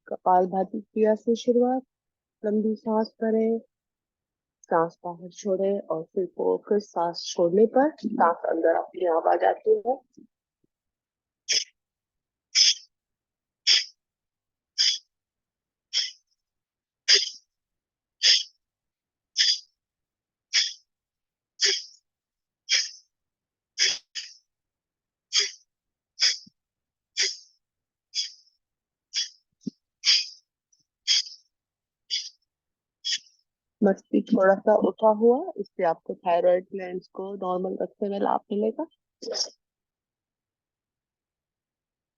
कपालभाति क्रिया से शुरुआत। लंबी सांस भरें, सांस बाहर छोड़े और फिर सांस छोड़ने पर सांस अंदर अपनी आप आ जाती है। मस्तिष्क थोड़ा सा उठा हुआ, इससे आपको थायराइड ग्लैंड्स को नॉर्मल रखने में लाभ मिलेगा।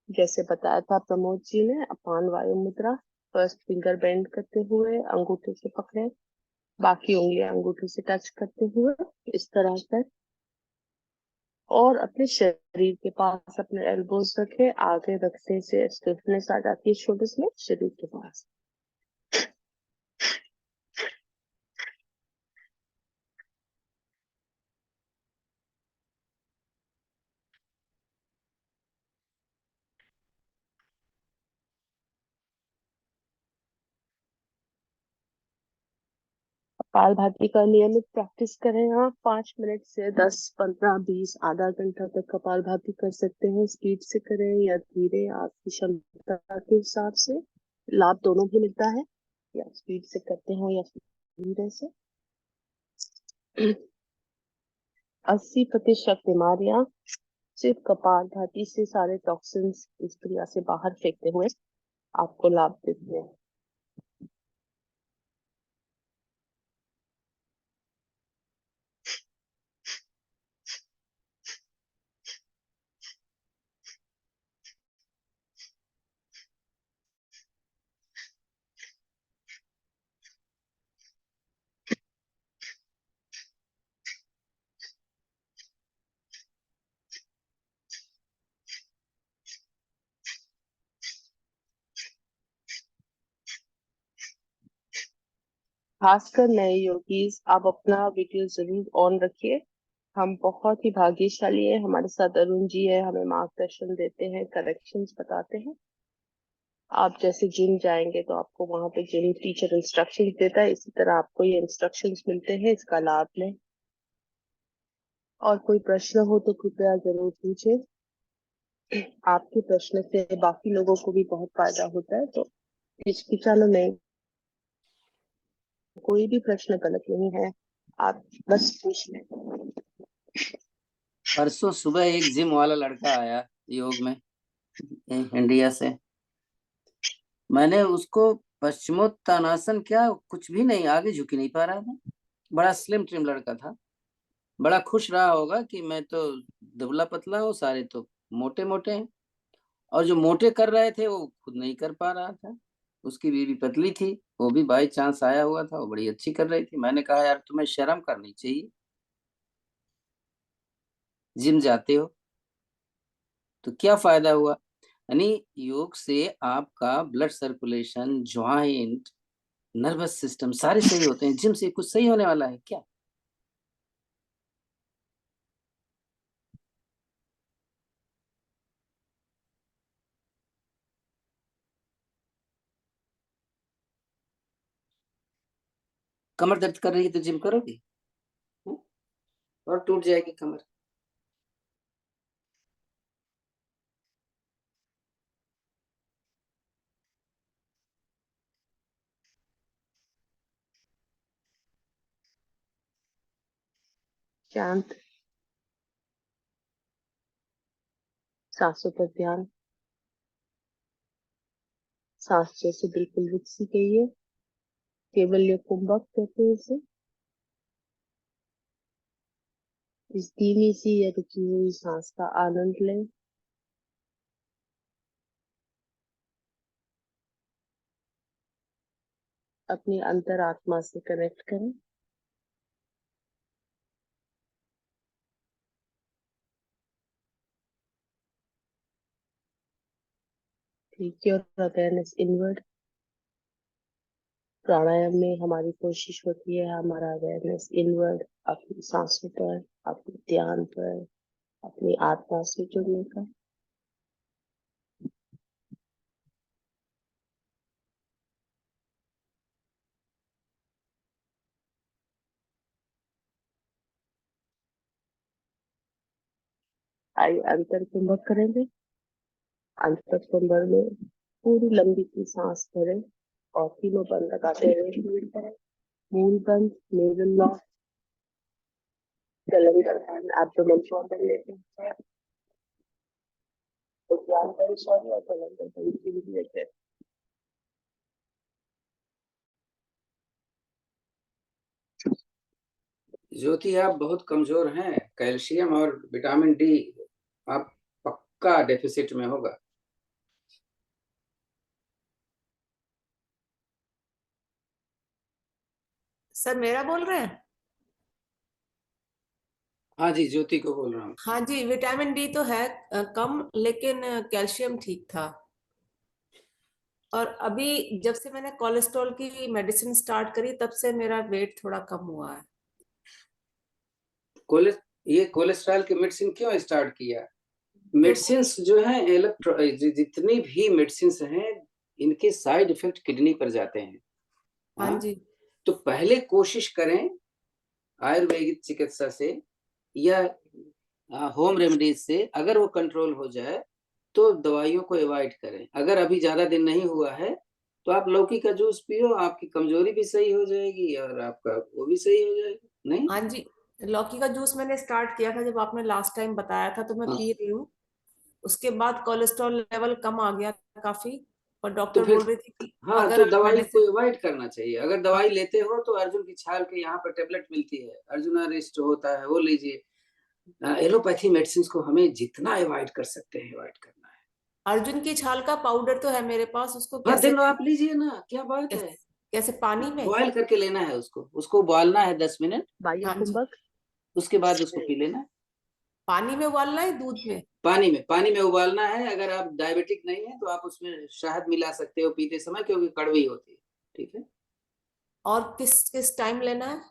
जैसे बताया था प्रमोद जी ने, अपान वायु मुद्रा। फर्स्ट फिंगर बेंड करते हुए अंगूठे से पकड़े, बाकी उंगलियां अंगूठे से टच करते हुए इस तरह से, और अपने शरीर के पास अपने एल्बोज रखे। आगे रखने से स्टिफनेस आ जाती है शोल्डर्स में, शरीर के पास। कपालभाति का नियमित प्रैक्टिस करें आप। 5 मिनट से 10, 15, 20, आधा घंटा तक कपालभाति कर सकते हैं। स्पीड से करें या धीरे, आपकी क्षमता के हिसाब से लाभ दोनों भी मिलता है। या स्पीड से करते हो या धीरे से। 80% बीमारियां सिर्फ कपालभाति से, सारे टॉक्सिन्स इस क्रिया से बाहर फेंकते हुए आपको लाभ देते हैं। खासकर नए योगीज, आप अपना वीडियो जरूर ऑन रखिए। हम बहुत ही भाग्यशाली है, हमारे साथ अरुण जी है, हमें मार्गदर्शन देते हैं, करेक्शंस बताते हैं। आप जैसे जिम जाएंगे तो आपको वहां पे जिम टीचर इंस्ट्रक्शंस देता है, इसी तरह आपको ये इंस्ट्रक्शंस मिलते हैं, इसका लाभ लें। और कोई प्रश्न हो तो कृपया जरूर पूछें। आपके प्रश्न से बाकी लोगों को भी बहुत फायदा होता है, तो हिचकिचाना नहीं। कोई भी प्रश्न गलत नहीं है, आप बस पूछ लें। परसों सुबह एक जिम वाला लड़का आया योग में, इंडिया से। मैंने उसको पश्चिमोत्तानासन, क्या कुछ भी नहीं, आगे झुक ही नहीं पा रहा था। बड़ा स्लिम ट्रिम लड़का था। बड़ा खुश रहा होगा कि मैं तो दुबला पतला हूँ, सारे तो मोटे मोटे हैं। और जो मोटे कर रहे थे वो खुद नहीं कर पा रहा था। उसकी बीवी पतली थी, वो भी बाई चांस आया हुआ था, वो बड़ी अच्छी कर रही थी। मैंने कहा यार तुम्हें शर्म करनी चाहिए, जिम जाते हो तो क्या फायदा हुआ। यानी योग से आपका blood circulation, joint, nervous system सारे सही होते हैं। जिम से कुछ सही होने वाला है क्या? कमर दर्द कर रही है तो जिम करोगे? हम्म? और टूट जाएगी कमर। शांत, सांसों पर ध्यान। सांस जैसे बिल्कुल रुक सी गई है, केवल ये कुंभक कहते हैं इसे। इस धीमी सी या रुकी हुई सांस का आनंद लें। अपनी अंतरात्मा से कनेक्ट करें। Take your awareness inward. Pranayama में हमारी कोशिश होती है हमारा अवेयरनेस इनवर्ड, अपनी सांसों पर, अपने ध्यान पर, अपनी आत्मा से जुड़ने का। आइए अंतर कुंभक करेंगे। अंतर कुंभक में पूरी लंबी की सांस भरें और तीनों बंद लगाते हुए फील करें। मूल बंद, नेवल लॉक, गलन एब्डोमेन को अंदर लेते हैं। ध्यान करें सॉरी और गलन फील लेते हैं। ज्योति आप बहुत कमजोर हैं, कैल्शियम और विटामिन डी आप पक्का डेफिसिट में होगा। सर मेरा बोल रहे हैं? हाँ जी, ज्योति को बोल रहा हूँ। हाँ जी, विटामिन डी तो है कम, लेकिन कैल्शियम ठीक था। और अभी जब से मैंने कोलेस्ट्रॉल की मेडिसिन स्टार्ट करी तब से मेरा वेट थोड़ा कम हुआ है। कोले ये कोलेस्ट्रॉल की मेडिसिन क्यों स्टार्ट किया? क्योंकि मेडिसिन जो है जितनी भी मेडिसिन हैं, इनके साइड इफेक्ट किडनी पर जाते हैं। हाँ हाँ, जी, तो पहले कोशिश करें आयुर्वेदिक चिकित्सा से या होम रेमेडीज से। अगर वो कंट्रोल हो जाए तो दवाइयों को अवॉइड करें। अगर अभी ज्यादा दिन नहीं हुआ है तो आप लौकी का जूस पियो, आपकी कमजोरी भी सही हो जाएगी और आपका वो भी सही हो जाएगा। नहीं? हाँ जी, लौकी का जूस मैंने स्टार्ट किया था जब आपने लास्ट टाइम बताया था, तो मैं हाँ, पी रही हूँ। उसके बाद कोलेस्ट्रॉल लेवल कम आ गया था काफी, और तो डॉक्टर फिर बोल रही थी कि हाँ, अगर तो आप दवाई मेडिसिन। को अवॉइड करना चाहिए। अगर हाँ, दवाई लेते हो तो अर्जुन की छाल के यहाँ पर टेबलेट मिलती है, अर्जुना रिस्ट होता है, वो लीजिए। एलोपैथी मेडिसिन को हमें जितना अवॉइड कर सकते हैं अवॉइड करना है। अर्जुन की छाल का पाउडर तो है मेरे पास, उसको हाँ, कैसे दिन आप लीजिए ना, क्या बात है। कैसे, कैसे पानी में? बॉयल करके लेना है उसको, उसको उबालना है 10 मिनट। बाह्य हाँ जी, कुंभक। उसके बाद उसको पी लेना है। पानी में उबालना है दूध में? पानी में उबालना है। अगर आप डायबिटिक नहीं है तो आप उसमें शहद मिला सकते हो पीते समय, क्योंकि कड़वी होती है। ठीक है? और किस किस टाइम लेना है?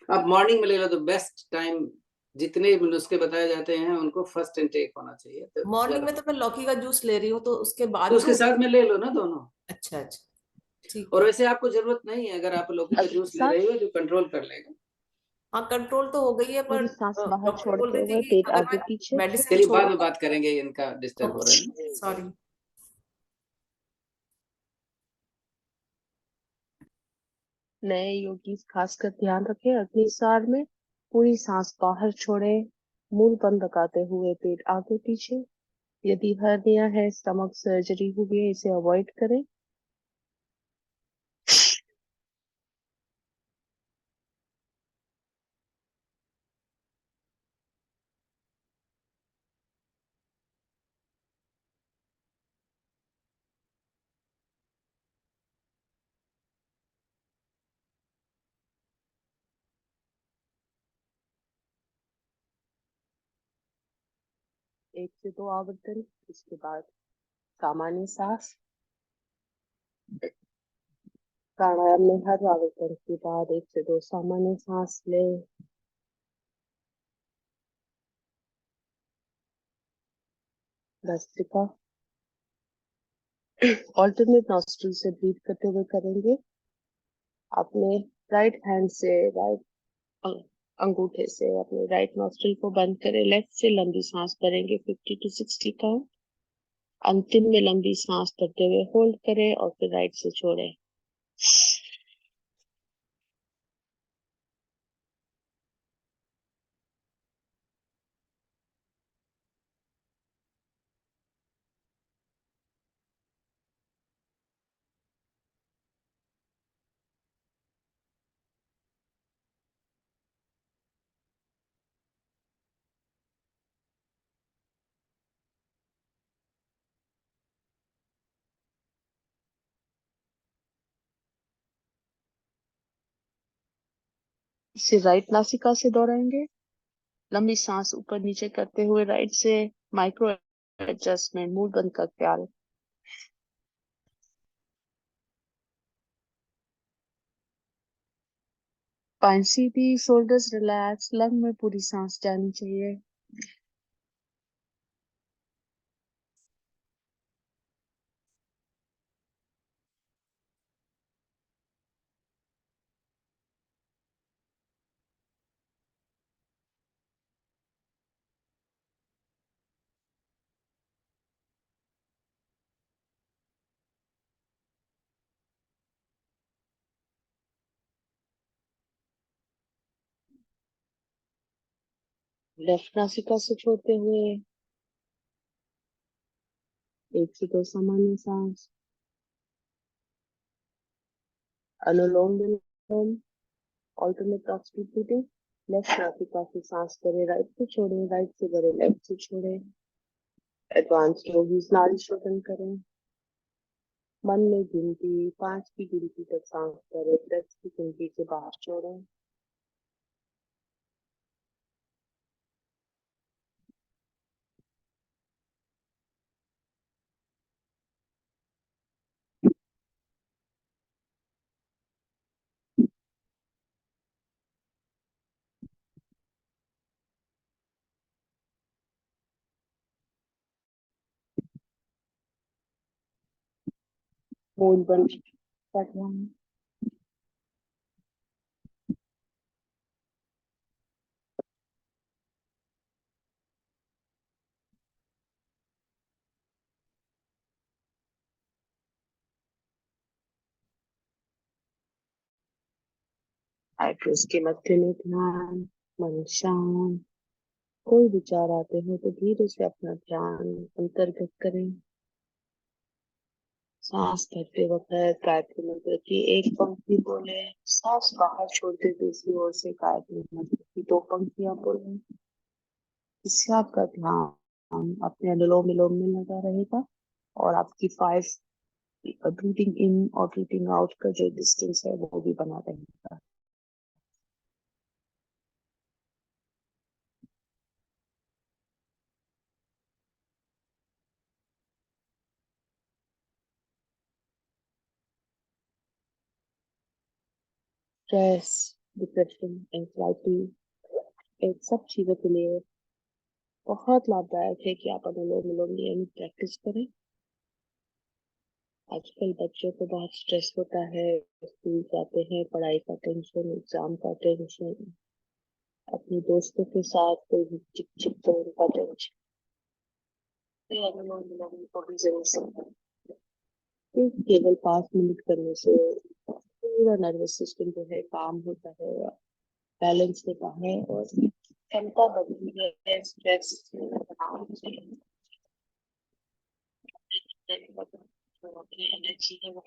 आप मॉर्निंग में ले लो तो बेस्ट टाइम। जितने नुस्खे बताए जाते हैं उनको फर्स्ट इनटेक होना चाहिए तो मॉर्निंग ज्यादा। में तो मैं लौकी का जूस ले रही हूँ, तो उसके तो बाद उसके लूँ? साथ में ले लो ना दोनों। अच्छा अच्छा, ठीक और है। वैसे आपको जरूरत नहीं है, अगर आप लौकी का अगली जूस ले सांस। रही हो जो कंट्रोल कर लेगा। हाँ, कंट्रोल तो हो गई है, पर पूरी सांस बाहर डॉक्टर बोल छोड़ते रही थी हुए कि पेट अगर आगे मैं पीछे। मेडिसिन चलिए बाद में छोड़ूंगा। बात करेंगे, इनका डिस्टर्ब हो रहा है ना। सॉरी। नए योगी खासकर ध्यान रखें अग्नि सार में पूरी सांस बाहर छोड़ें। मूल बंद लगाते हुए पेट आगे पीछे। यदि हर्निया है, स्टमक सर्जरी हुई है, इसे अवॉइड करें। एक से दो आवर्तन, इसके बाद सामान्य सांस। प्राणायाम में हर आवर्तन के बाद एक से दो सामान्य सांस लें। भस्त्रिका ऑल्टरनेट नॉस्ट्रल से ब्रीथ करते हुए करेंगे। अपने राइट हैंड से अंगूठे से अपने राइट नॉस्ट्रल को बंद करें। लेफ्ट से लंबी सांस भरेंगे 50 to 60 काउंट। अंतिम में लंबी सांस भरते हुए होल्ड करें और फिर राइट से छोड़ें। इसे राइट नासिका से दोहराएंगे। लंबी सांस ऊपर नीचे करते हुए राइट से माइक्रो एडजस्टमेंट, मुंह बंद कर ख्याल। स्पाइन सीधी, शोल्डर्स रिलैक्स, लंग में पूरी सांस जानी चाहिए। लेफ्ट नासिका से छोड़ते हुए 1 से 2 सामान्य सांस। अनुलोम विलोम, ऑल्टरनेट नॉस्ट्रल ब्रीथिंग। लेफ्ट नासिका से सांस करें, राइट से छोड़ें, राइट से भरें, लेफ्ट से छोड़ें। एडवांस योगीज नाड़ी शोधन करें। मन में गिनती 5 की गिनती तक सांस करें, 10 की गिनती से बाहर छोड़ें। मूल बंद कर ध्यान। आईब्रोज के मध्य में ध्यान, मन शांत। कोई विचार आते हो तो धीरे से अपना ध्यान अंतर्गत करें। सांस भरते वक्त गायत्री मंत्र की एक पंक्ति बोले, सांस बाहर छोड़ते दूसरी ओर से गायत्री मंत्र की 2 पंक्तियां बोले। इससे आपका ध्यान अपने अनुलोम विलोम में लगा रहेगा और आपकी 5 ब्रीथिंग इन और ब्रीथिंग आउट का जो डिस्टेंस है वो भी बना रहेगा। स्ट्रेस, डिप्रेशन, एंजाइटी, इन सब चीजों के लिए बहुत लाभदायक है कि आप अनुलोम विलोम नियमित प्रैक्टिस करें। आजकल बच्चों को बहुत स्ट्रेस होता है, स्कूल जाते हैं, पढ़ाई का टेंशन, एग्जाम का टेंशन, अपने दोस्तों के साथ कोई भी चिक चिक तो उनका टेंशन। ये अनुलोम विलोम को भी जरूर समझें। ये केवल 5 मिनट करने से पूरा नर्वस सिस्टम जो है काम होता है, बैलेंस होता है और क्षमता बढ़ती है स्ट्रेस तनाव से जो अपनी एनर्जी है वो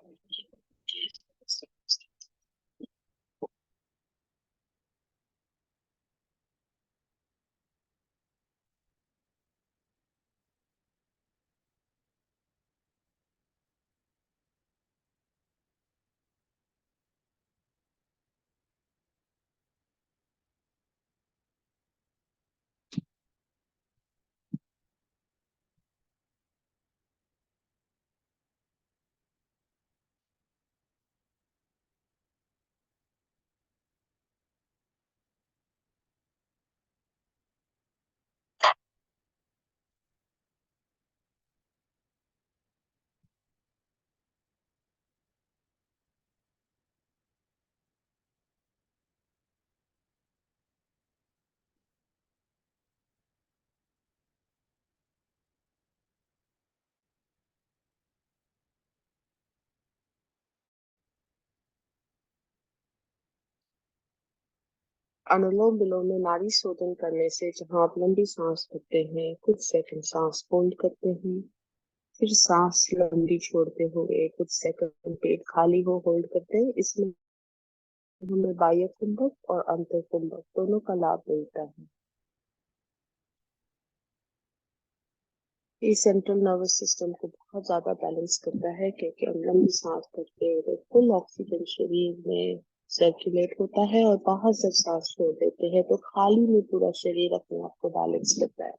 अनुलोम विलोम में नाड़ी शोधन करने से जहां आप लंबी सांस भरते हैं, कुछ सेकंड सांस होल्ड करते हैं, फिर सांस लंबी छोड़ते हुए कुछ सेकंड पेट खाली हो होल्ड करते हैं, इसमें हमें बाह्य कुंभक और अंतर कुंभक दोनों का लाभ मिलता है। ये सेंट्रल नर्वस सिस्टम को बहुत ज्यादा बैलेंस करता है क्योंकि हम लंबी सांस भरते हैं तो फुल ऑक्सीजन शरीर में सर्कुलेट होता है, और बाहर से सांस छोड़ देते हैं तो खाली में पूरा शरीर अपने आप को बैलेंस करता है।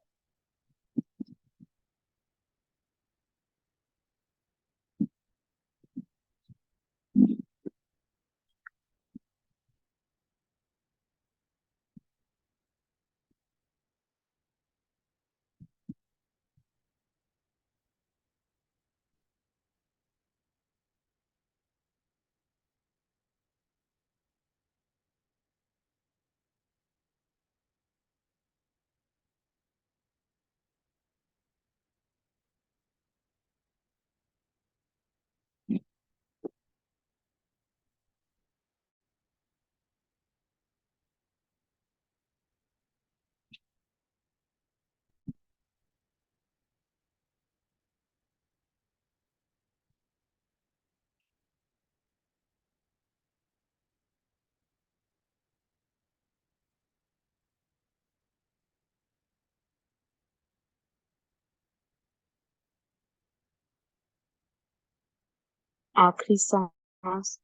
आखिरी सांस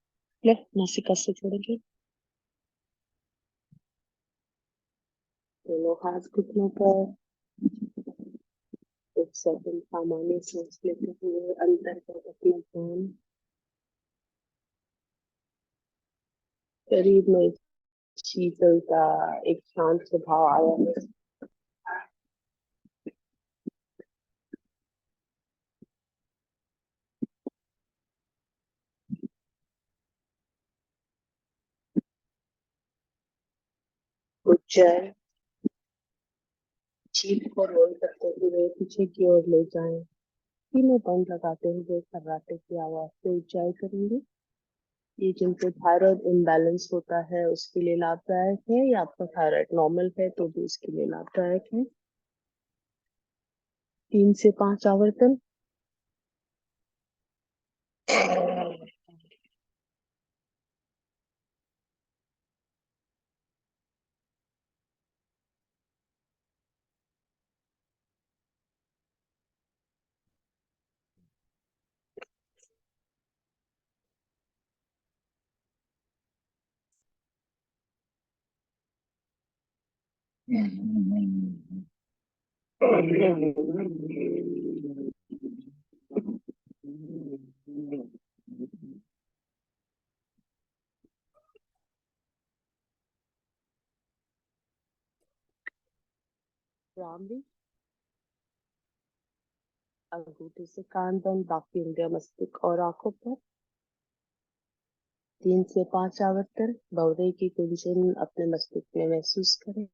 ले, नासिका से छोड़ेंगे। दोनों हाथ घुटनों पर। एक सेकंड सामान्य सांस लेते हुए अंदर का अपना ध्यान शरीर में। शीतलता, एक शांत स्वभाव आया है। उज्जैन जीभ को रोल करते हुए पीछे की ओर ले जाएं। तीनों बंद लगाते हुए खर्राटे की आवाज से ऊंचाई करेंगे। ये जिनको थायराइड इम्बैलेंस होता है उसके लिए लाभदायक है, या आपका थायराइड नॉर्मल है तो भी इसके लिए लाभदायक है। 3 से 5 आवर्तन। रामली, अंगूठे से कान बंद, बाकी उंगलियां मस्तिष्क और आंखों पर। 3 से 5 आवर्तन भौरे की गुंजन अपने मस्तिष्क में महसूस करें।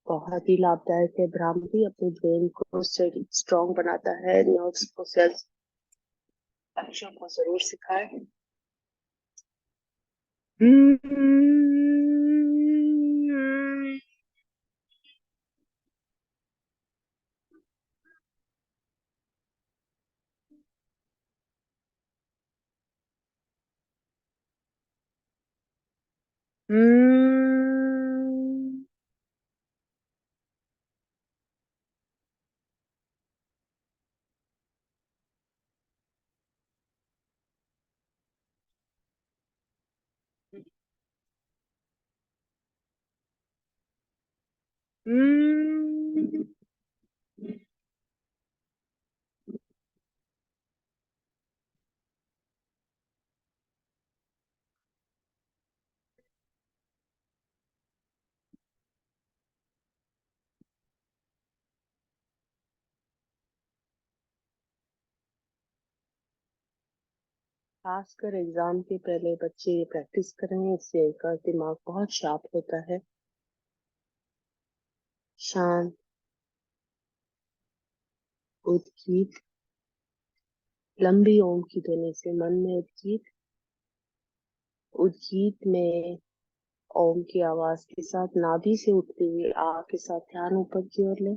बहुत ही लाभदायक है। भ्रामरी अपने ब्रेन को स्ट्रॉन्ग बनाता है, नर्व्स को, सेल्स, बच्चों को जरूर सिखाए। खासकर एग्जाम के पहले बच्चे ये प्रैक्टिस करें, इससे इनका दिमाग बहुत शार्प होता है। शांत उद्गीत, लंबी ओम की ध्वनि से मन में उद्गीत। उद्गीत में ओम की आवाज के साथ नाभि से उठते हुए आ के साथ ध्यान ऊपर की ओर ले।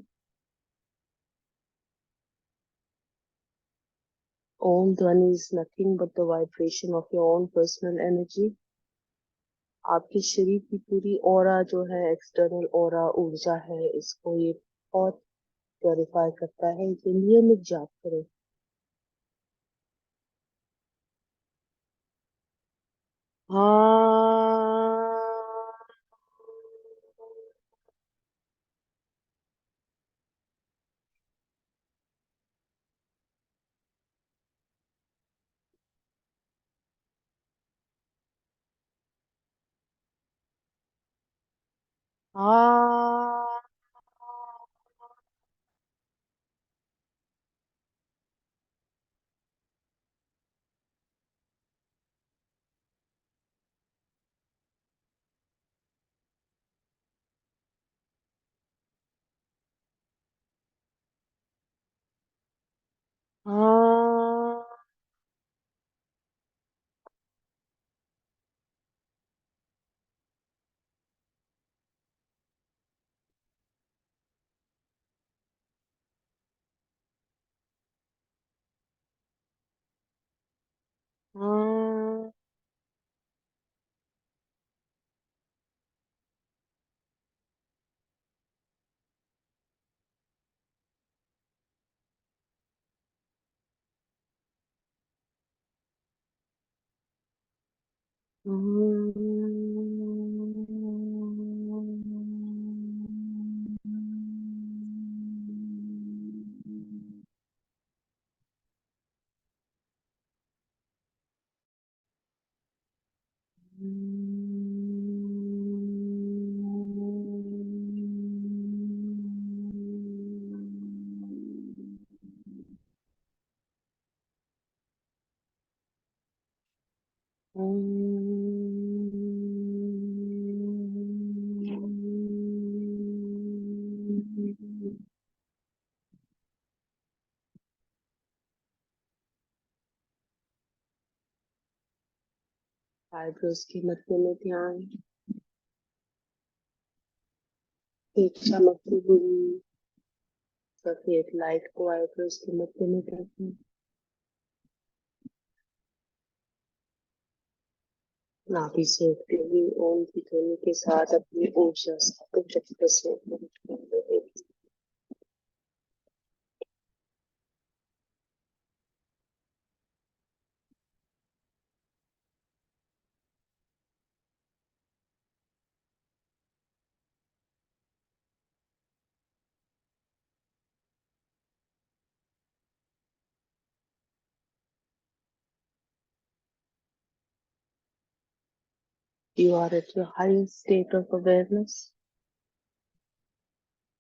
ओम ध्वनि is nothing but the vibration of your own personal energy. आपके शरीर की पूरी ऑरा जो है, एक्सटर्नल ऑरा ऊर्जा है, इसको ये बहुत प्योरीफाई करता है। इसे नियमित जाप करें। हाँ। हाँ। हाँ। हाँ। आईब्रोज की मध्य में ध्यान, एक चमकती हुई सफेद लाइट को आईब्रोज के मध्य में रखें। नाभि से उठती हुई ओम की ध्वनि के साथ अपनी ऊर्जा स्थापित चक्र से you are at your highest state of awareness.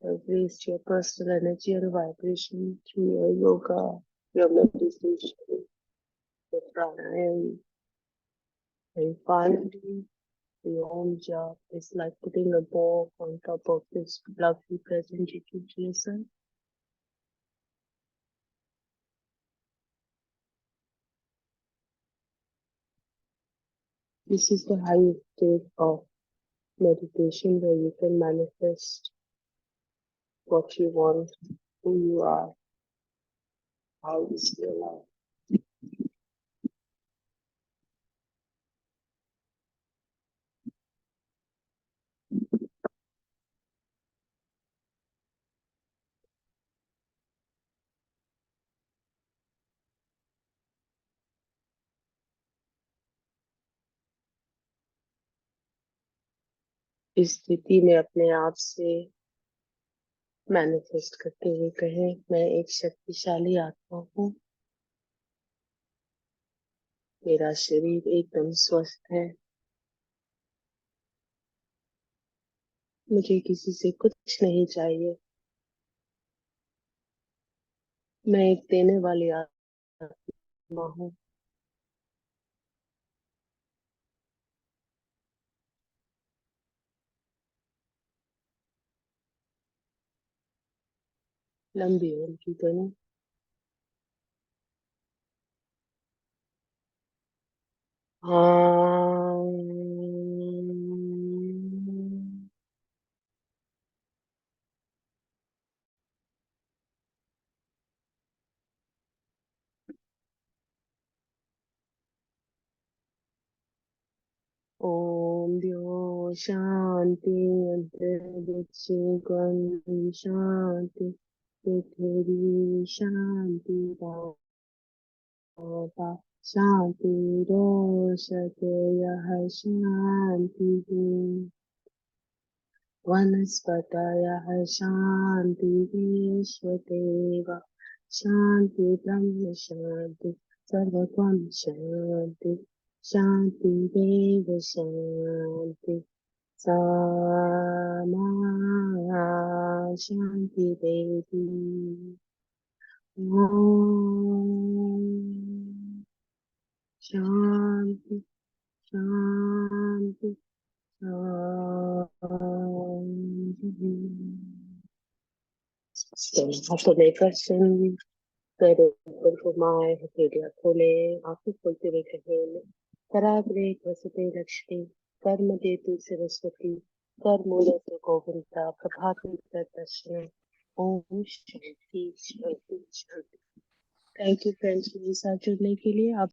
You have raised your personal energy and vibration through your yoga, your meditation, your pranayama, and finally, your own job is like putting a ball on top of this lovely present you keep yourself. This is the highest state of meditation where you can manifest what you want, who you are, how is your life. इस स्थिति में अपने आप से manifest करते हुए कहें, मैं एक शक्तिशाली आत्मा हूँ, मेरा शरीर एकदम स्वस्थ है, मुझे किसी से कुछ नहीं चाहिए, मैं एक देने वाली आत्मा हूँ। लंबी ओम की ध्वनि। हाँ। ओम द्यो शांति अंतरिक्ष गण शांति पृथ्वी शांति। शान्तिरोषधयः शान्तिः वनस्पतयः शान्तिरेश्वदेव शान्ति ब्रह्म शान्ति सर्वगुण शान्ति शान्तिरेव शान्ति सामा शान्तिरेधि ॐ शान्ति शान्ति हाथों लेकर सुन करो ऊपर घुमाए हथेलियां खोले आंखें खोलते हुए कहें कराग्रे वसते लक्ष्मी कर्म देतु सरस्वती कर मूलतु गोविंदा प्रभाते दर्शन ओम शांति शांति शांति। थैंक यू फ्रेंड्स मेरे साथ जुड़ने के लिए। आप